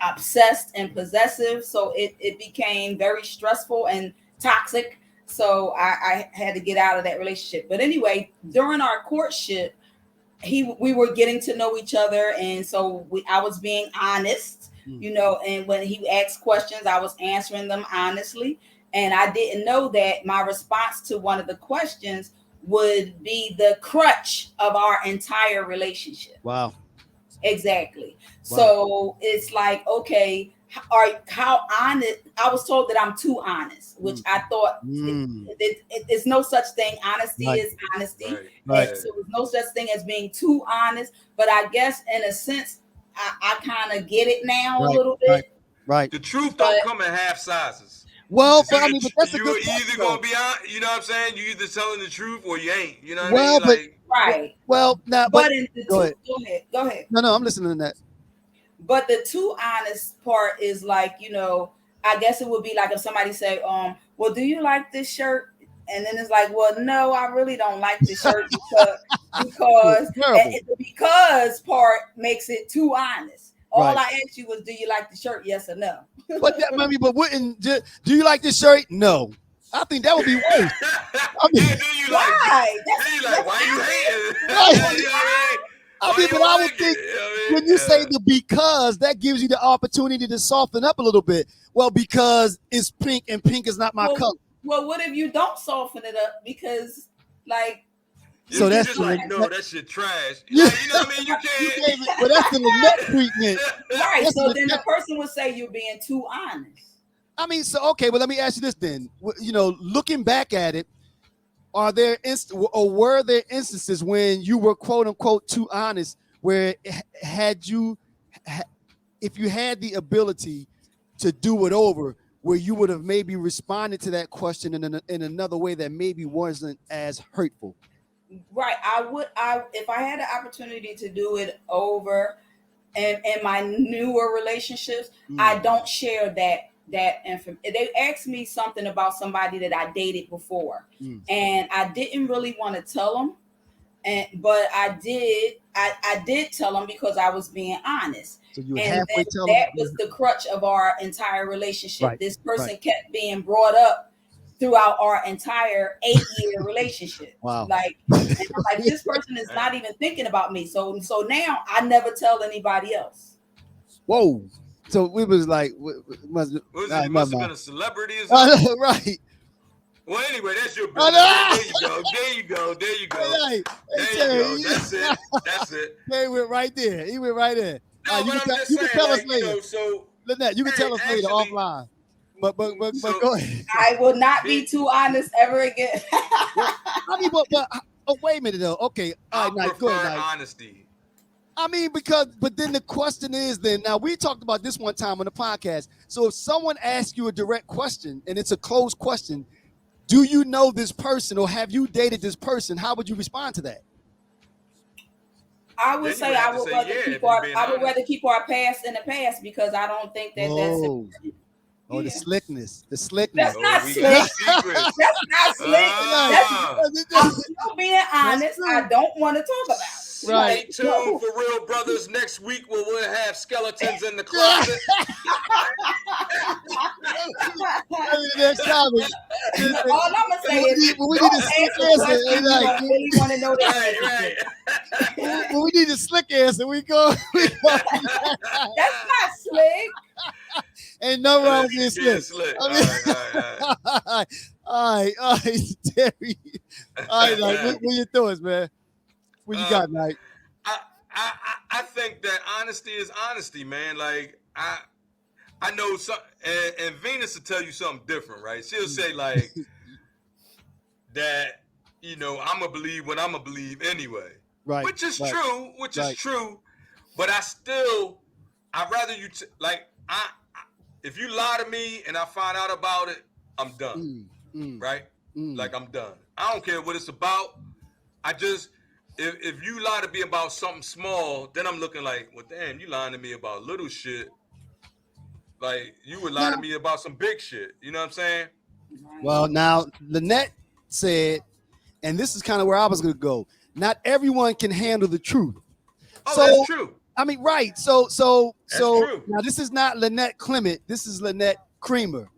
obsessed and possessive. So it became very stressful and toxic. So I had to get out of that relationship. But anyway, during our courtship, we were getting to know each other, and so I was being honest, and when he asked questions, I was answering them honestly. And I didn't know that my response to one of the questions would be the crutch of our entire relationship. Wow. Exactly. Wow. So it's like, okay, how honest? I was told that I'm too honest, which I thought it's no such thing. Honesty is honesty. Right. So there's no such thing as being too honest. But I guess in a sense, I kind of get it now a little bit. Right. The truth don't come in half sizes. Well, but that's a you're good either gonna be on, you know what I'm saying? You either telling the truth or you ain't. You know what I mean? Right. Well, now, but go ahead. No, I'm listening to that. But the too honest part is I guess it would be like if somebody say, well, do you like this shirt? And then it's like, well, no, I really don't like this shirt because the because part makes it too honest. All I asked you was, do you like the shirt? Yes or no? But do you like this shirt? No. I think that would be worse. Why? Why you hating? But I would think when you say the because, that gives you the opportunity to soften up a little bit. Well, because it's pink and pink is not my color. Well, what if you don't soften it up? Because so that's just no, that shit trash. You know what I mean? You can't. But that's the Lynette treatment. Right. So then the person would say you're being too honest. I mean, so okay, but let me ask you this then. You know, looking back at it, are there were there instances when you were quote unquote too honest, where had you, if you had the ability to do it over, where you would have maybe responded to that question in another way that maybe wasn't as hurtful? Right. If I had the opportunity to do it over and in my newer relationships, I don't share that information. They asked me something about somebody that I dated before, and I didn't really want to tell them, but I did tell them because I was being honest. So you And halfway tell them that was the crutch of our entire relationship. Right, This person right. kept being brought up throughout our entire 8-year relationship. Wow. Like, and I'm like, this person is not even thinking about me. So now I never tell anybody else. Whoa. So we was like, must have been a celebrity or something. Right. Well, anyway, that's your business. There you go. Hey, There you go. That's it. He went right there. No, You but can I'm just you saying, can tell us like, later. you know, so Lynette, you can tell us later actually, offline. But so, go ahead. I will not be too honest ever again. I mean, but wait a minute though. Okay, all right, I go ahead, prefer Knight. honesty. I mean, but then the question is, then now we talked about this one time on the podcast. So if someone asks you a direct question and it's a closed question, do you know this person or have you dated this person? How would you respond to that? I would say I would rather keep our past in the past because I don't think that that's important. Oh, the slickness. That's not slick. That's not slick. I'm still being honest. I don't want to talk about it. Right. Stay tuned for Real Brothers next week where we'll have skeletons in the closet. Next topic. All I'm gonna say is we need a slick answer. I really want to know that. Right. Well, we need a slick answer. We go. That's not slick. Ain't no wrong with being slick. All right. All right, Terry. All right, like, what your thoughts, man? What you got, Mike? I think that honesty is honesty, man. Like I know some, and Venus will tell you something different, right? She'll say like that, you know, I'm gonna believe what I'm gonna believe anyway, right? Which is true, is true. But I'd rather you if you lie to me and I find out about it, I'm done, right? Like I'm done. I don't care what it's about. If you lie to me about something small, then I'm looking like, well, damn, you lying to me about little shit. Like, you would lie to me about some big shit. You know what I'm saying? Well, now, Lynette said, and this is kind of where I was going to go, not everyone can handle the truth. Oh, that's true. I mean, right. So true. Now this is not Lynette Clement. This is Lynette Creamer.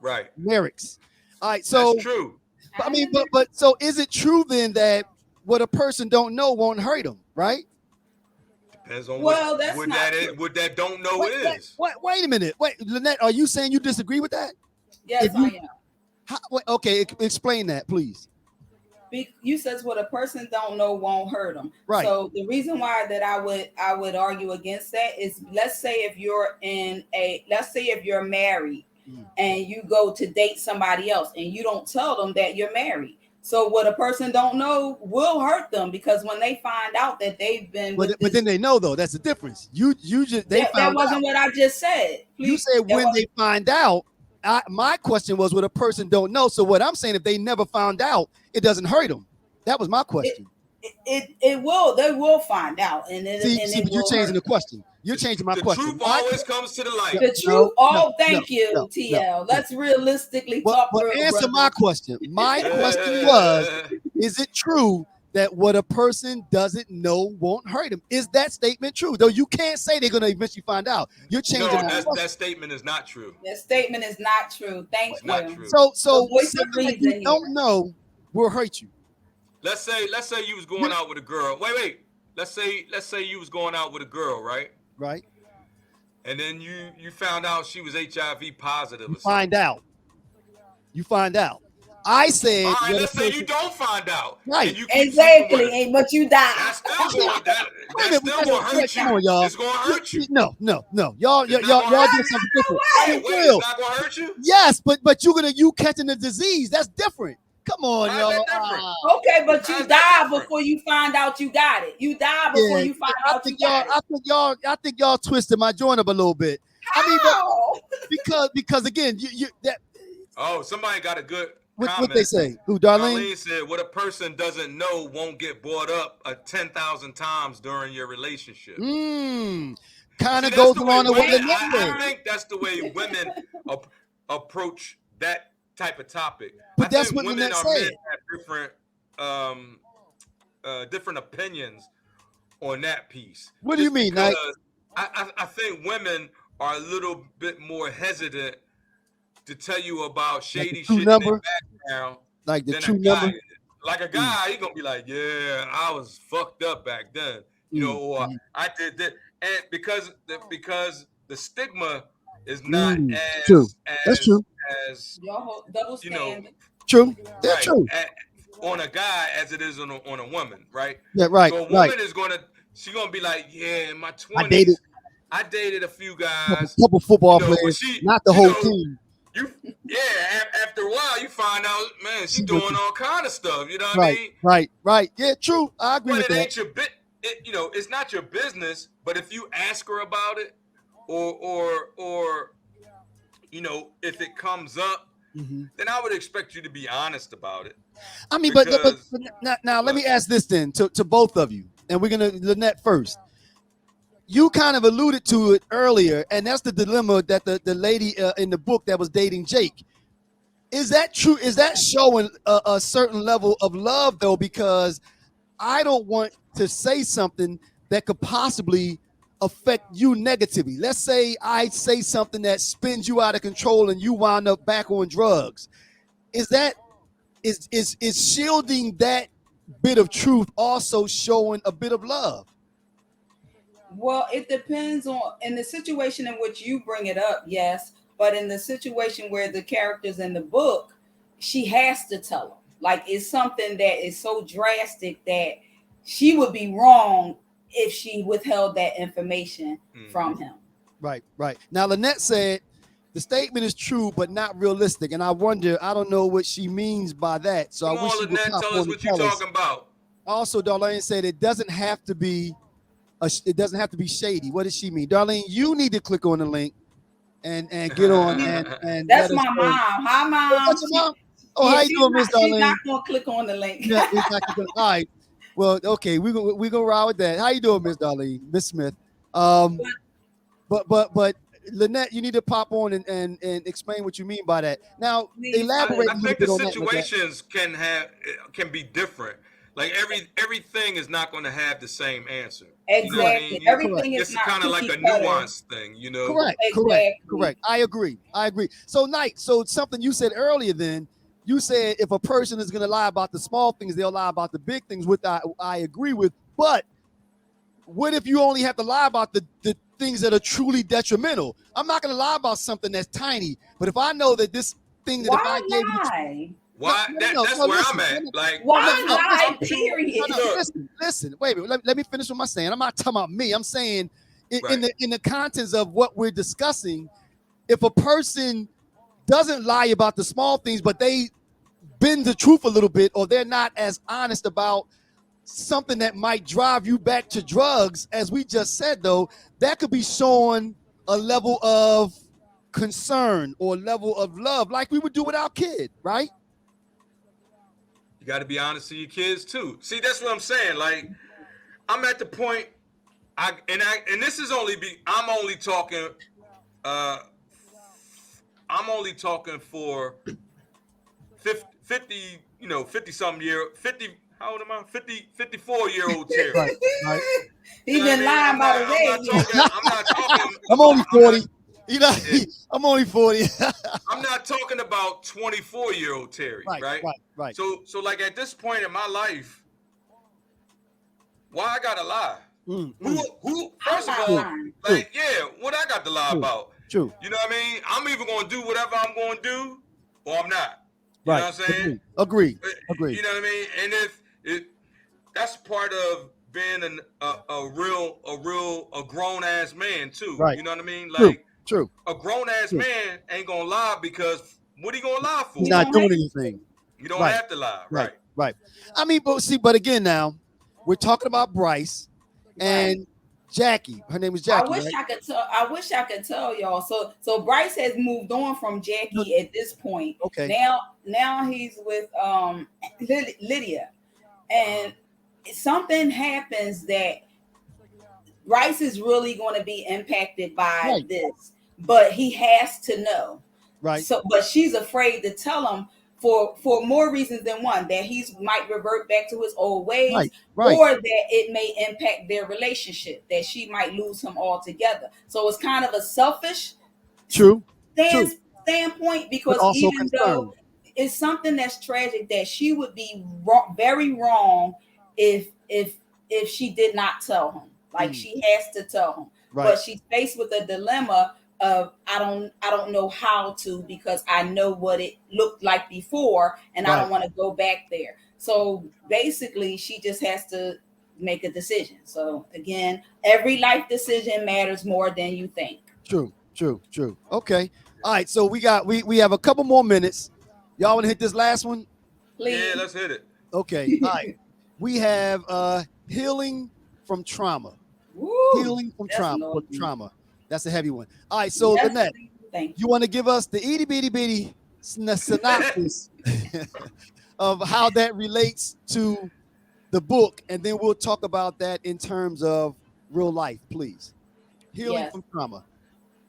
Right. Merrick's. All right. So that's true. I mean, but so is it true then that what a person don't know won't hurt them, right? Depends on what that don't know is. Wait a minute. Wait, Lynette, are you saying you disagree with that? Yes, I am. Okay, explain that, please. You says what a person don't know won't hurt them. Right. So the reason why that I would argue against that is let's say if you're married and you go to date somebody else and you don't tell them that you're married. So what a person don't know will hurt them because when they find out that they've been but then they know though, that's the difference. That wasn't what I just said. Please, you said when they find out. My question was what a person don't know. So what I'm saying, if they never found out, it doesn't hurt them. That was my question. It will. They will find out. And but you're changing the question. You're changing my question. The truth always comes to the light. The truth. Thank you, TL. Let's realistically talk. But answer my question. My question was, is it true that what a person doesn't know won't hurt him? Is that statement true? Though you can't say they're going to eventually find out. You're changing that statement is not true. That statement is not true. Thank you. Not true. So something that you don't know will hurt you. Let's say you was going out with a girl. Wait. Let's say you was going out with a girl, right? Right. And then you found out she was HIV positive. You find out. I said, All right, what a let's say you person, don't find out. right? And you keep sleeping with Exactly. her. But you die. That's still going. Wait That's a minute, still going to hurt come you. on, y'all. It's going to hurt you. No. Y'all It's not y'all gonna hurt doing you. something different. Wait, Real. it's not going to hurt you. Yes, but you catching the disease. That's different. Come on, How's y'all. that different? Okay, but you How's that die different? before you find out you got it. You die before you find out you got it. I think y'all twisted my joint up a little bit. I mean, but How? because again, you that Oh, somebody got a good what comment. they say? Who, Darlene? Darlene said, "What a person doesn't know won't get brought up 10,000 times during your relationship." Kind See, of that's goes the way along with what women. Lynette I said. think that's the way women approach that type of topic. But I that's think what women Lynette are men said. have different opinions on that piece. What do you mean, because Knight? I think women are a little bit more hesitant to tell you about shady true shit number? in their background Like the than true a guy. number? Like a guy, he gonna be like, "Yeah, I was fucked up back then," you know, or I did that, and because the stigma is not True. as That's true. as Your double you know, standard. True. That's right true. on a guy as it is on a woman, right? Yeah, right. So a Right. woman is she's gonna be like, "Yeah, in my I dated 20s, I dated a few guys, couple football you know, players, but not the whole team. After a while, you find out, man, she's doing all kind of stuff. You know what I mean? Right. Yeah, true. I agree But with it that. ain't your bit. It's not your business. But if you ask her about it, or if it comes up, then I would expect you to be honest about it. I mean, but now let me ask this then to both of you, and we're gonna Lynette first. You kind of alluded to it earlier, and that's the dilemma that the lady in the book that was dating Jake. Is that true? Is that showing a certain level of love though? Because I don't want to say something that could possibly affect you negatively. Let's say I say something that spins you out of control and you wind up back on drugs. Is shielding that bit of truth also showing a bit of love? Well, it depends on in the situation in which you bring it up, yes. But in the situation where the characters in the book, she has to tell them. Like it's something that is so drastic that she would be wrong if she withheld that information from him. Right. Now, Lynette said the statement is true, but not realistic. And I wonder, I don't know what she means by that. So Come I wish on, she would Lynette, pop tell on us and what you're tell us. talking about. Also, Darlene said it doesn't have to be shady. What does she mean? Darlene, you need to click on the link and get on and that's let us my know. mom. Hi, mom. Oh, that's your mom? Oh, how you doing, Miss Darlene? She's not gonna click on the link. Yeah, exactly. All right. Well, okay, we gonna ride with that. How you doing, Miss Darlene? Miss Smith. But Lynette, you need to pop on and explain what you mean by that. Now, elaborate I a little think bit the on that. situations can be different. Like everything is not going to have the same answer. Exactly. You know what I mean? Everything is it's not kind of like a cutter. nuanced thing, you know? Correct. I agree. So, Knight, something you said earlier then, you said if a person is going to lie about the small things, they'll lie about the big things, which I agree with. But what if you only have to lie about the things that are truly detrimental? I'm not going to lie about something that's tiny, but if I know that this thing that if I gave you... Why? That's where I'm at. Like, why lie? Period. Listen. Wait a minute. Let me finish what I'm saying. I'm not talking about me. I'm saying in the contents of what we're discussing, if a person doesn't lie about the small things, but they bend the truth a little bit, or they're not as honest about something that might drive you back to drugs, as we just said, though, that could be showing a level of concern or level of love, like we would do with our kid, right? You got to be honest to your kids too. See, that's what I'm saying. Like, I'm at the point, and this is I'm only talking for 50, 50 something year, 50. How old am I? 54-year-old Terry. Right. He's been lying about his age. I'm not talking. I'm only 40. I'm only 40. I'm not talking about 24-year-old Terry, right? So like at this point in my life, why I gotta lie? Who? First of all, what I got to lie about? True. You know what I mean? I'm either gonna do whatever I'm gonna do, or I'm not. You know what I'm saying? Agree. You know what I mean? And if that's part of being a grown ass man too. Right. You know what I mean? Like True. a grown ass man ain't gonna lie because what he gonna lie for? He's not doing anything. You don't have to lie, right? I mean, but again, now we're talking about Bryce and Jackie. Her name is Jackie. I wish I could tell y'all. So Bryce has moved on from Jackie at this point. Okay. Now he's with Lydia, and something happens that Bryce is really going to be impacted by this, but he has to know. Right. So, but she's afraid to tell him for more reasons than one, that he might revert back to his old ways, or that it may impact their relationship, that she might lose him altogether. So it's kind of a selfish standpoint, because even though it's something that's tragic, that she would be very wrong if she did not tell him. Like she has to tell him, but she's faced with a dilemma of I don't know how to, because I know what it looked like before, and I don't want to go back there. So basically, she just has to make a decision. So again, every life decision matters more than you think. True. Okay. All right. So we have a couple more minutes. Y'all want to hit this last one? Please. Yeah, let's hit it. Okay. All right. We have healing from trauma. Woo, healing from trauma. That's a heavy one. All right, so Lynette, you want to give us the itty bitty bitty synopsis of how that relates to the book, and then we'll talk about that in terms of real life, please. Healing from trauma.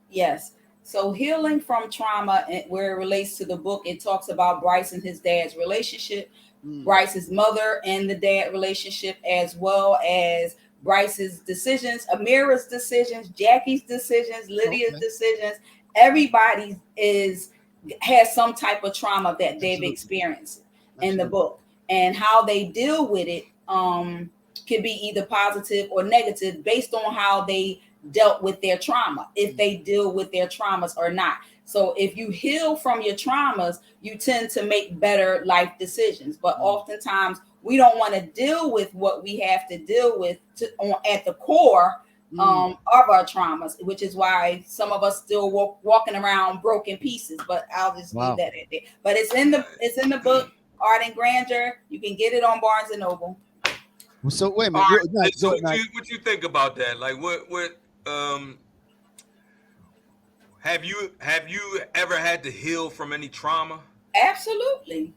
Yes. So healing from trauma, where it relates to the book, it talks about Bryce and his dad's relationship, Bryce's mother and the dad relationship, as well as Bryce's decisions, Amira's decisions, Jackie's decisions, Lydia's decisions. Everybody has some type of trauma that they've experienced in the book, and how they deal with it can be either positive or negative based on how they dealt with their trauma, if they deal with their traumas or not. So if you heal from your traumas, you tend to make better life decisions. But oftentimes we don't want to deal with what we have to deal with at the core of our traumas, which is why some of us still walking around broken pieces. But I'll just leave that at that. But it's in the book, Art and Grandeur. You can get it on Barnes and Noble. So wait a minute. So what you think about that? Like what have you ever had to heal from any trauma? Absolutely.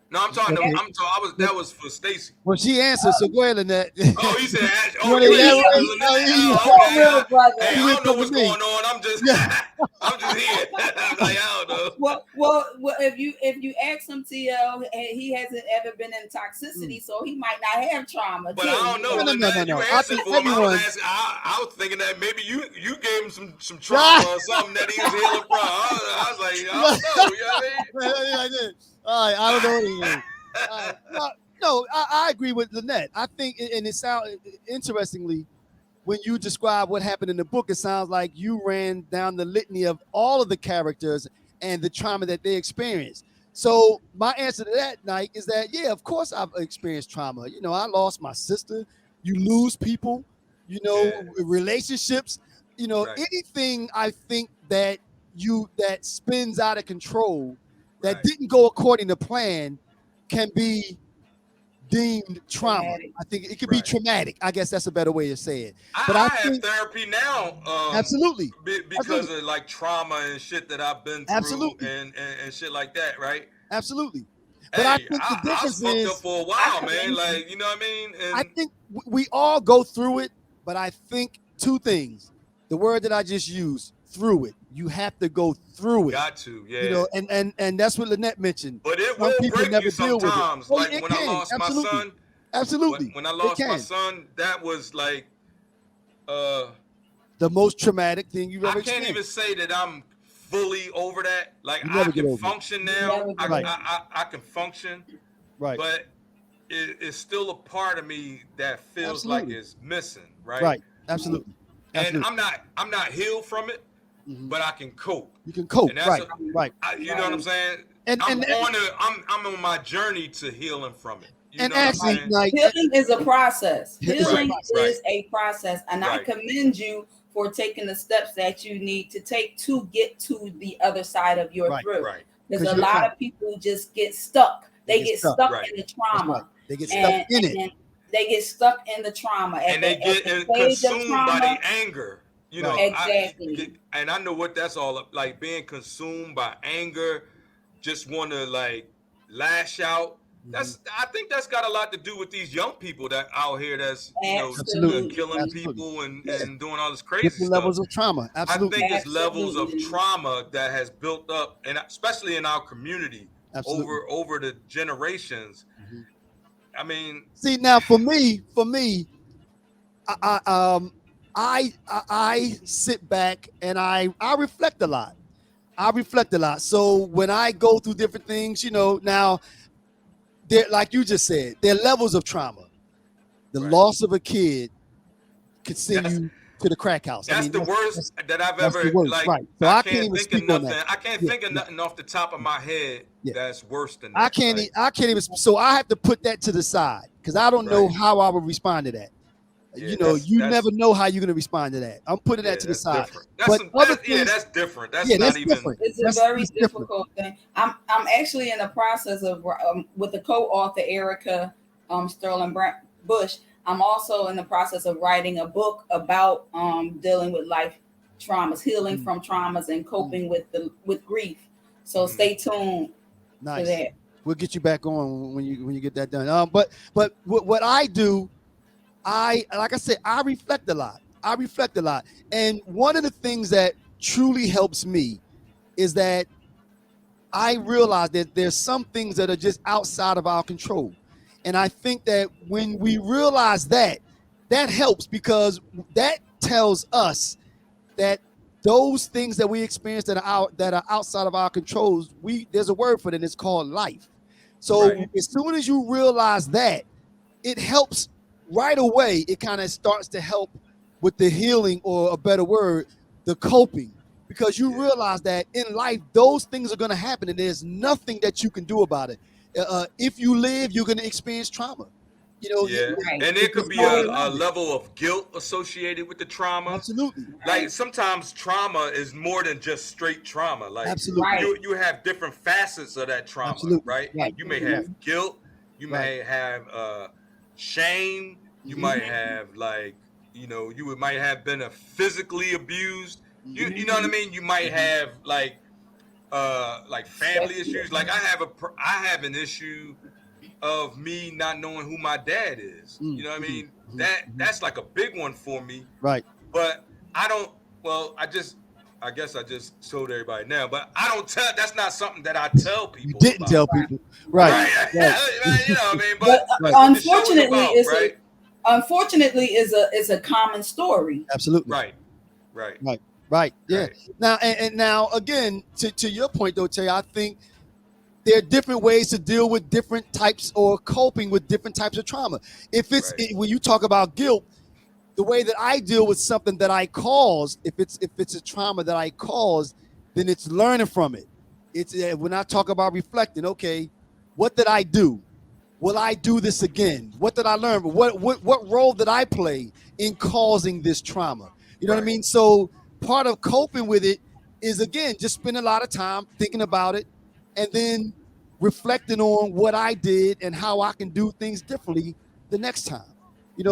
No, I'm talking. That was for Stacy. Well, she answered, so go ahead, Lynette. Oh, you said. Hey, I don't know what's going on. I'm just here. I don't know. Well, if you ask him, TL, he hasn't ever been in toxicity, so he might not have trauma. But I don't know. No. I was thinking that maybe you gave him some trauma or something that he was healing from. I was like, I don't know. You know what I mean? I did. All right, I don't know what it is. No, I agree with Lynette. I think, and it sounds interestingly, when you describe what happened in the book, it sounds like you ran down the litany of all of the characters and the trauma that they experienced. So my answer to that, Nike, is that, yeah, of course I've experienced trauma. You know, I lost my sister. You lose people, relationships, anything I think that spins out of control, that didn't go according to plan, can be deemed trauma. Traumatic. I think it could be traumatic. I guess that's a better way to say it. But I have therapy now. Absolutely. Because of like trauma and shit that I've been through. Absolutely. And shit like that, right? Absolutely. But I think the difference I was fucked up for a while, man. Like, you know what I mean? And I think we all go through it, but I think two things. The word that I just used, through it. You have to go through it. Got to, yeah. And that's what Lynette mentioned. But it will break you sometimes. Like when I lost my son. Absolutely. When I lost my son, that was like the most traumatic thing you've ever experienced. I can't even say that I'm fully over that. Like I can function now. I can function. Right. But it's still a part of me that feels like it's missing. Right. Right. Absolutely. And I'm not healed from it. Mm-hmm. But I can cope. You can cope, right? You know what I'm saying? And I'm on my journey to healing from it. You know actually, what I'm saying? like, healing is a process. Healing Right. is a process, and I commend you for taking the steps that you need to take to get to the other side of your through. Right. Because a lot of people just get stuck. They get stuck in the trauma. Right. They get stuck in it. And they get stuck in the trauma. And they get consumed by the anger. You know, exactly. And I know what that's all up, like being consumed by anger, just want to like lash out. I think that's got a lot to do with these young people that out here that's killing people and doing all this crazy different stuff. levels of trauma. Absolutely. I think it's levels of trauma that has built up, and especially in our community over the generations. I mean, see, now for me, I sit back and I reflect a lot. So when I go through different things, now there, like you just said, there are levels of trauma. The loss of a kid could send you to the crack house. That's the worst that I've ever like. Right. So I can't even think speak of on nothing. that. I can't think of nothing off the top of my head that's worse than that. I can't even. So I have to put that to the side because I don't know how I would respond to that. Yeah, you never know how you're going to respond to that. I'm putting that to the side. That's different. That's not even. Different. It's a very difficult thing. I'm actually in the process of with the co-author Erica Sterling Bush. I'm also in the process of writing a book about dealing with life traumas, healing from traumas, and coping with grief. So stay tuned to that. We'll get you back on when you get that done. But what I do, like I said, I reflect a lot. And one of the things that truly helps me is that I realize that there's some things that are just outside of our control. And I think that when we realize that helps, because that tells us that those things that we experience that are outside of our controls, there's a word for it, and it's called life. So as soon as you realize that, it helps right away. It kind of starts to help with the healing, or a better word, the coping, because you realize that in life, those things are going to happen and there's nothing that you can do about it. If you live, you're going to experience trauma. And there could be a level of guilt associated with the trauma. Absolutely. Like sometimes trauma is more than just straight trauma. Like you have different facets of that trauma, right? You may have guilt, you may have shame, you might have you might have been physically abused. You know what I mean? You might have like family issues. Like I have an issue of me not knowing who my dad is. You know what I mean? That's like a big one for me. Right. But I don't. Well, I guess I just told everybody now. But I don't tell. That's not something that I tell people. You didn't tell people. Right. You know what I mean? But unfortunately, is a common story. Absolutely. Right. Yeah. Right. Now and now again, to your point though, Tay, I think there are different ways to deal with different types, or coping with different types of trauma. If it's when you talk about guilt, the way that I deal with something that I caused, if it's a trauma that I caused, then it's learning from it. It's when I talk about reflecting. Okay, what did I do? Will I do this again? What did I learn? What role did I play in causing this trauma? You know what I mean? So part of coping with it is, again, just spend a lot of time thinking about it, and then reflecting on what I did and how I can do things differently the next time.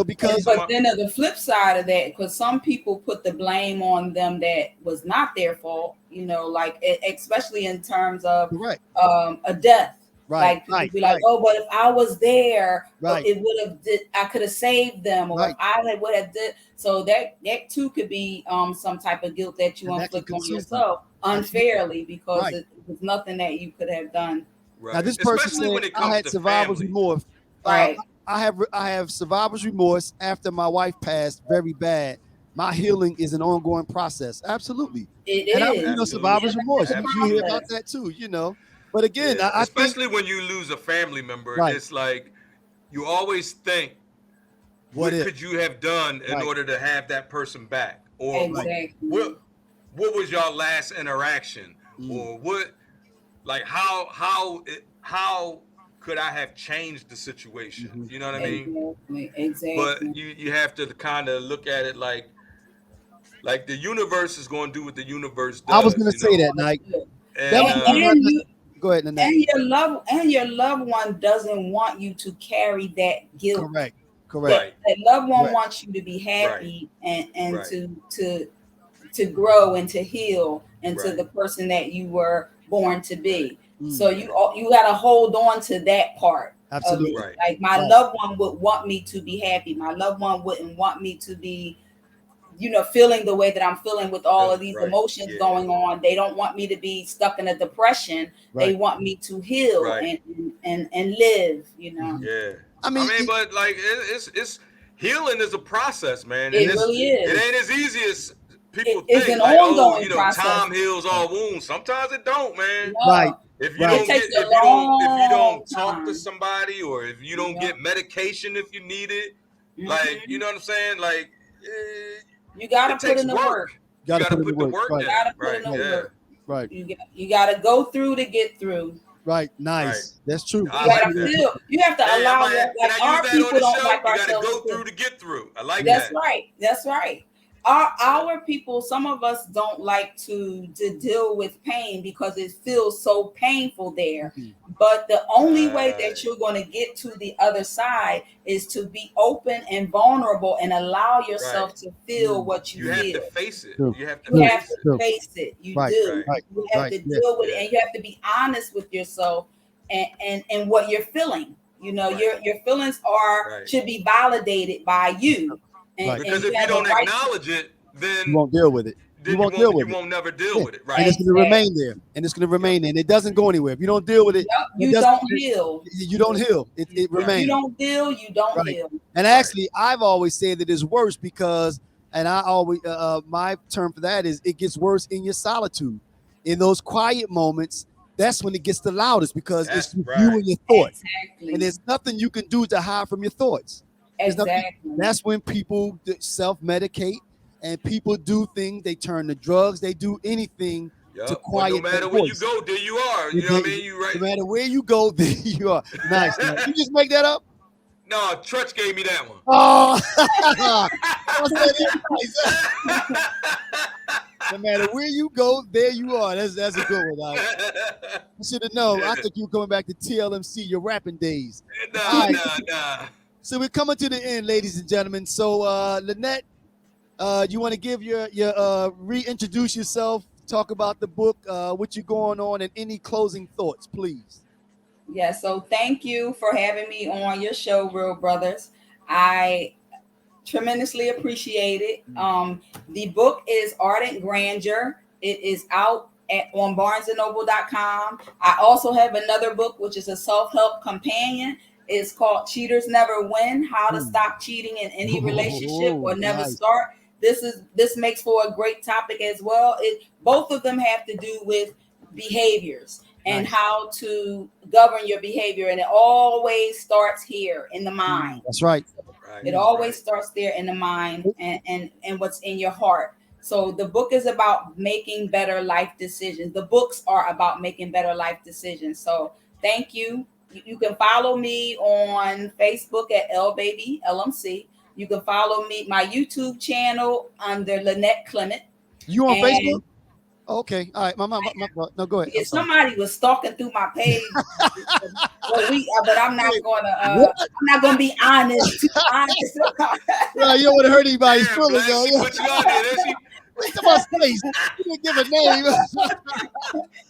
Because but then the flip side of that, because some people put the blame on them that was not their fault, like especially in terms of a death. Like people be like, oh, but if I was there, it would have I could have saved them, or if I would have did. So that too could be some type of guilt that you inflict on yourself unfairly, because it was nothing that you could have done. Right. Now this person said I had survivor's remorse. I have survivor's remorse after my wife passed very bad. My healing is an ongoing process. Absolutely. It is. Survivor's remorse. You hear about that too, But again, especially when you lose a family member, it's like you always think, what could you have done in order to have that person back? Or what was your last interaction? Or like how could I have changed the situation? Mhm. You know what I mean? Exactly. But you have to kind of look at it like the universe is going to do what the universe I was does, gonna say that, Nike. That And was gonna be my And you go ahead, Nanette. and your loved one doesn't want you to carry that guilt. Correct. right, That loved one Right. wants you to be happy and Right. to grow and to heal into Right. the person that you were born to be. Mm. So you got to hold on to that part Absolutely. of it. Right. Like my Right. loved one would want me to be happy. My loved one wouldn't want me to be, feeling the way that I'm feeling with all of these Right. emotions Yeah. going on. They don't want me to be stuck in a depression. Right. They want me to heal Right. and live. Yeah. I mean, But like it's healing is a process, man. It And really is. It ain't as easy as people It's think. an Like, ongoing process. time heals all wounds. Sometimes it don't, man. No, Right. If you Right. don't It takes get, a if you don't long talk to time. somebody, or if you don't Yeah. get medication if you need it, Mhm. like, you know what I'm saying? Like, You got it to put takes in the work. work. You got to put the work Right. in. You got to put Right. in the Yeah. work. Right. You got to go through to get through. Right. Nice. That's true. I You like got to that. feel. You have to Hey, allow. can I use Our that people on the don't show? like You got to ourselves go to feel. through to get through. I like That's that. right. That's right. Our people, some of us don't like to deal with pain because it feels so painful there. Mhm. But the only way Right. that you're going to get to the other side is to be open and vulnerable and allow yourself Right. to feel Mm. what you You have to feel. face it. True. You have to You True. have face to it. True. face it. You Right. do. Right. You have Right. to Yeah. deal with it, Yeah. and you have to be honest with yourself and what you're feeling. Right. Your feelings Right. should be validated by you, Right. Because and if you you have a don't right to. acknowledge it, You then won't deal with it. You won't deal with it. never deal Yeah. with it. And Right. it's going to remain there. And it's going to remain there. And it doesn't go anywhere. If you don't deal with it, Yep, it you doesn't. don't heal. You don't heal. It If you remains. don't deal, you don't Right. heal. And Right. actually, I've always said that it's worse because, and I always, my term for that is it gets worse in your solitude. In those quiet moments, that's when it gets the loudest because That's it's just right. you and your thoughts. Exactly. And there's nothing you can do to hide from your thoughts. There's nothing. Exactly. That's when people self-medicate and people do things. They turn to drugs. They do anything to Yup. But quiet no matter that where you voice. go, there you are. You know what I mean? You No right. matter where you go, there you are. Nice. You just make that up? No, Trutch gave me that one. Oh, no matter where you go, there you are. That's a good one. I should have known. I think you were coming back to TLMC, your rapping days. Nah. So we're coming to the end, ladies and gentlemen. So Lynette, you want to give your reintroduce yourself, talk about the book, what you're going on, and any closing thoughts, please. Yeah, so thank you for having me on your show, Real Brothers. I tremendously appreciate it. The book is Ardent Grandeur. It is out on barnesandnoble.com. I also have another book, which is a self-help companion. It's called Cheaters Never Win: How to Stop Cheating in Any Relationship or Never Nice. Start. This makes for a great topic as well. Both of them have to do with behaviors and Nice. how to govern your behavior, and it always starts here in the mind. That's right. It always starts there in the mind and what's in your heart. So the book is about making better life decisions. The books are about making better life decisions. So thank you. You can follow me on Facebook at LBabyLMC. You can follow me, my YouTube channel under Lynette Clement. You on And- Facebook? Okay. All right. No, go ahead. If somebody was stalking through my page, but I'm not gonna be honest. Too honest. Well, you don't want to hurt anybody's Damn, feelings, Black, though. she put you out there, didn't she? Wait till my face. You didn't give a name.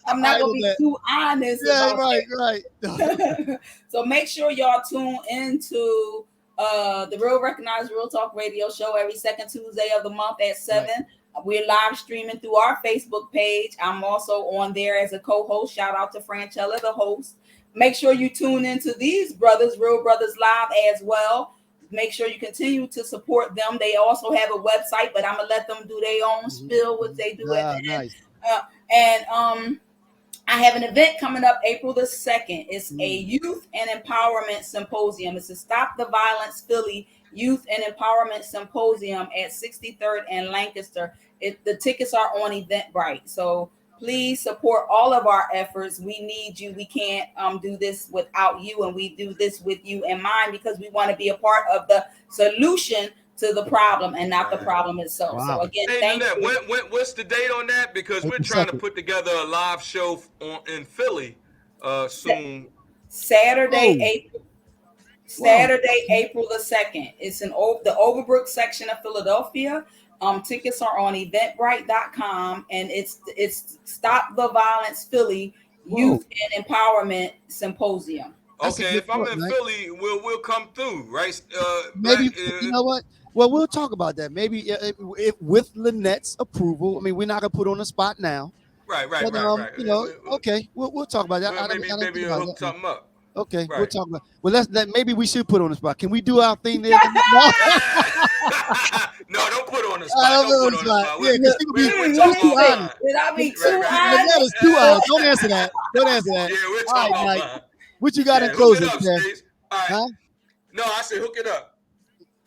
I'm not I gonna know be that. too honest. Yeah, about right. that. So make sure y'all tune into the Real Recognized Real Talk Radio Show every second Tuesday of the month at 7. Right. We're live streaming through our Facebook page. I'm also on there as a co-host. Shout out to Franchella, the host. Make sure you tune into these brothers, Real Brothers Live, as well. Make sure you continue to support them. They also have a website, but I'm gonna let them do their own spill, which they do at the end. And I have an event coming up April the 2nd. It's a youth and empowerment symposium. It's a Stop the Violence Philly Youth and Empowerment Symposium at 63rd and Lancaster. The tickets are on Eventbrite. So Please support all of our efforts. We need you. We can't do this without you, and we do this with you in mind because we want to be a part of the solution to the problem and not the problem itself. Wow. So again, Hey, thank Lynette, you. what's the date on that? Because we're April trying to 2nd. put together a live show in Philly soon. Saturday, Oh, April. wow. Saturday, April the 2nd. It's in the Overbrook section of Philadelphia. Tickets are on eventbrite.com, and it's Stop the Violence Philly Whoa. Youth and Empowerment Symposium. That's a Okay, good if I'm thought, in man. Philly, we'll come through, right? Maybe, Black. you know what? Well, we'll talk about that. Maybe if with Lynette's approval. I mean, we're not gonna put on the spot now, Right. but you know, okay, we'll talk about that. I Maybe didn't think we'll about hook that. something up. Okay, we'll Right. talk about. Well, maybe we should put on the spot. Can we do our thing there? No, No, don't put on the I spot. don't Don't put on put the on the spot. spot. Yeah, because she could We're be Let talking me too about see. honest. fun. Did I be too Right. That is honest? too honest. Don't answer that. Don't answer that. Yeah, we're All talking right, about Mike. fun. What you got in Hook it closing, up, man? Stace. All right. Huh? No, I said hook it up.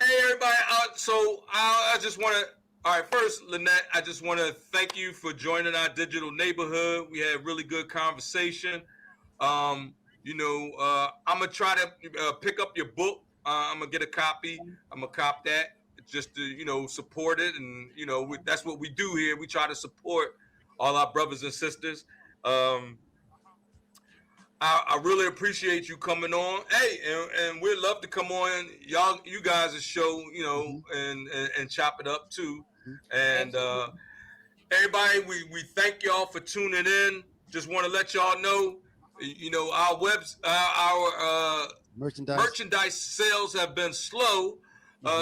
Hey, everybody. So I just want to. All right, first, Lynette, I just want to thank you for joining our digital neighborhood. We had really good conversation. I'm gonna try to pick up your book. I'm gonna get a copy. I'm gonna cop that just to support it, and that's what we do here. We try to support all our brothers and sisters. Um, I really appreciate you coming on. Hey, and we'd love to come on you guys' show, and chop it up too. And everybody, we thank y'all for tuning in. Just want to let y'all know, our merchandise sales have been slow.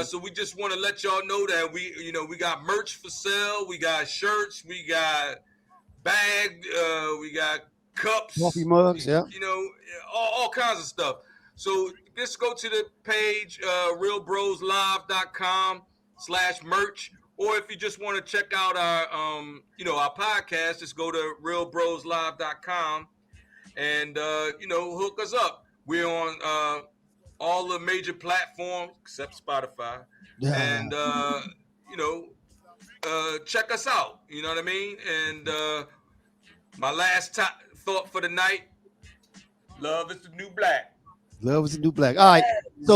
So we just want to let y'all know that we got merch for sale. We got shirts. We got we got cups, Coffee mugs, yeah. All kinds of stuff. So just go to the page, RealBrosLive.com/merch. Or if you just want to check out our podcast, just go to RealBrosLive.com and hook us up. We're on all the major platforms except Spotify, and check us out. You know what I mean? And my last thought for the night: love is the new black. Love is the new black. All right.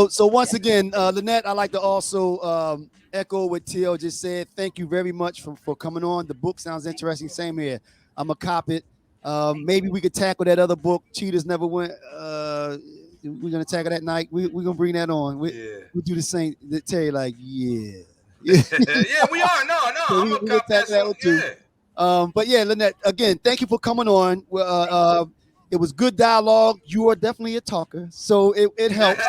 So once again, Lynette, I'd like to also echo what TL just said. Thank you very much for coming on. The book sounds interesting. Same here. I'm gonna cop it. Maybe we could tackle that other book, Cheetahs Never Went. We're gonna tackle that night. We're gonna bring that on. We do the same. Terry, like, yeah. Yeah, we are. No, So I'm gonna cop that one too. Yeah. But yeah, Lynette, again, thank you for coming on. It was good dialogue. You are definitely a talker, so it helps.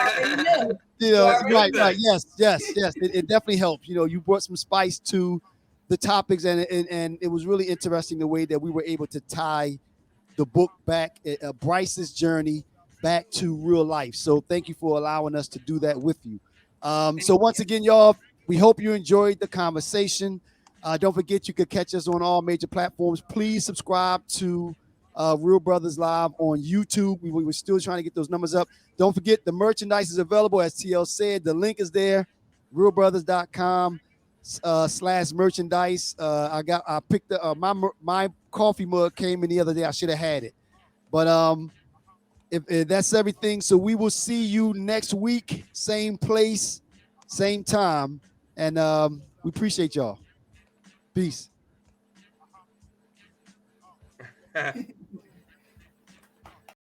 Right. Yes. It definitely helped. You brought some spice to the topics, and it was really interesting the way that we were able to tie the book back, Bryce's journey back to real life. So thank you for allowing us to do that with you. So once again, y'all, we hope you enjoyed the conversation. Don't forget, you could catch us on all major platforms. Please subscribe to Real Brothers Live on YouTube. We were still trying to get those numbers up. Don't forget, the merchandise is available, as TL said. The link is there, realbrothers.com/merchandise. I picked my coffee mug came in the other day. I should have had it, but if that's everything. So we will see you next week, same place, same time, and we appreciate y'all. Peace.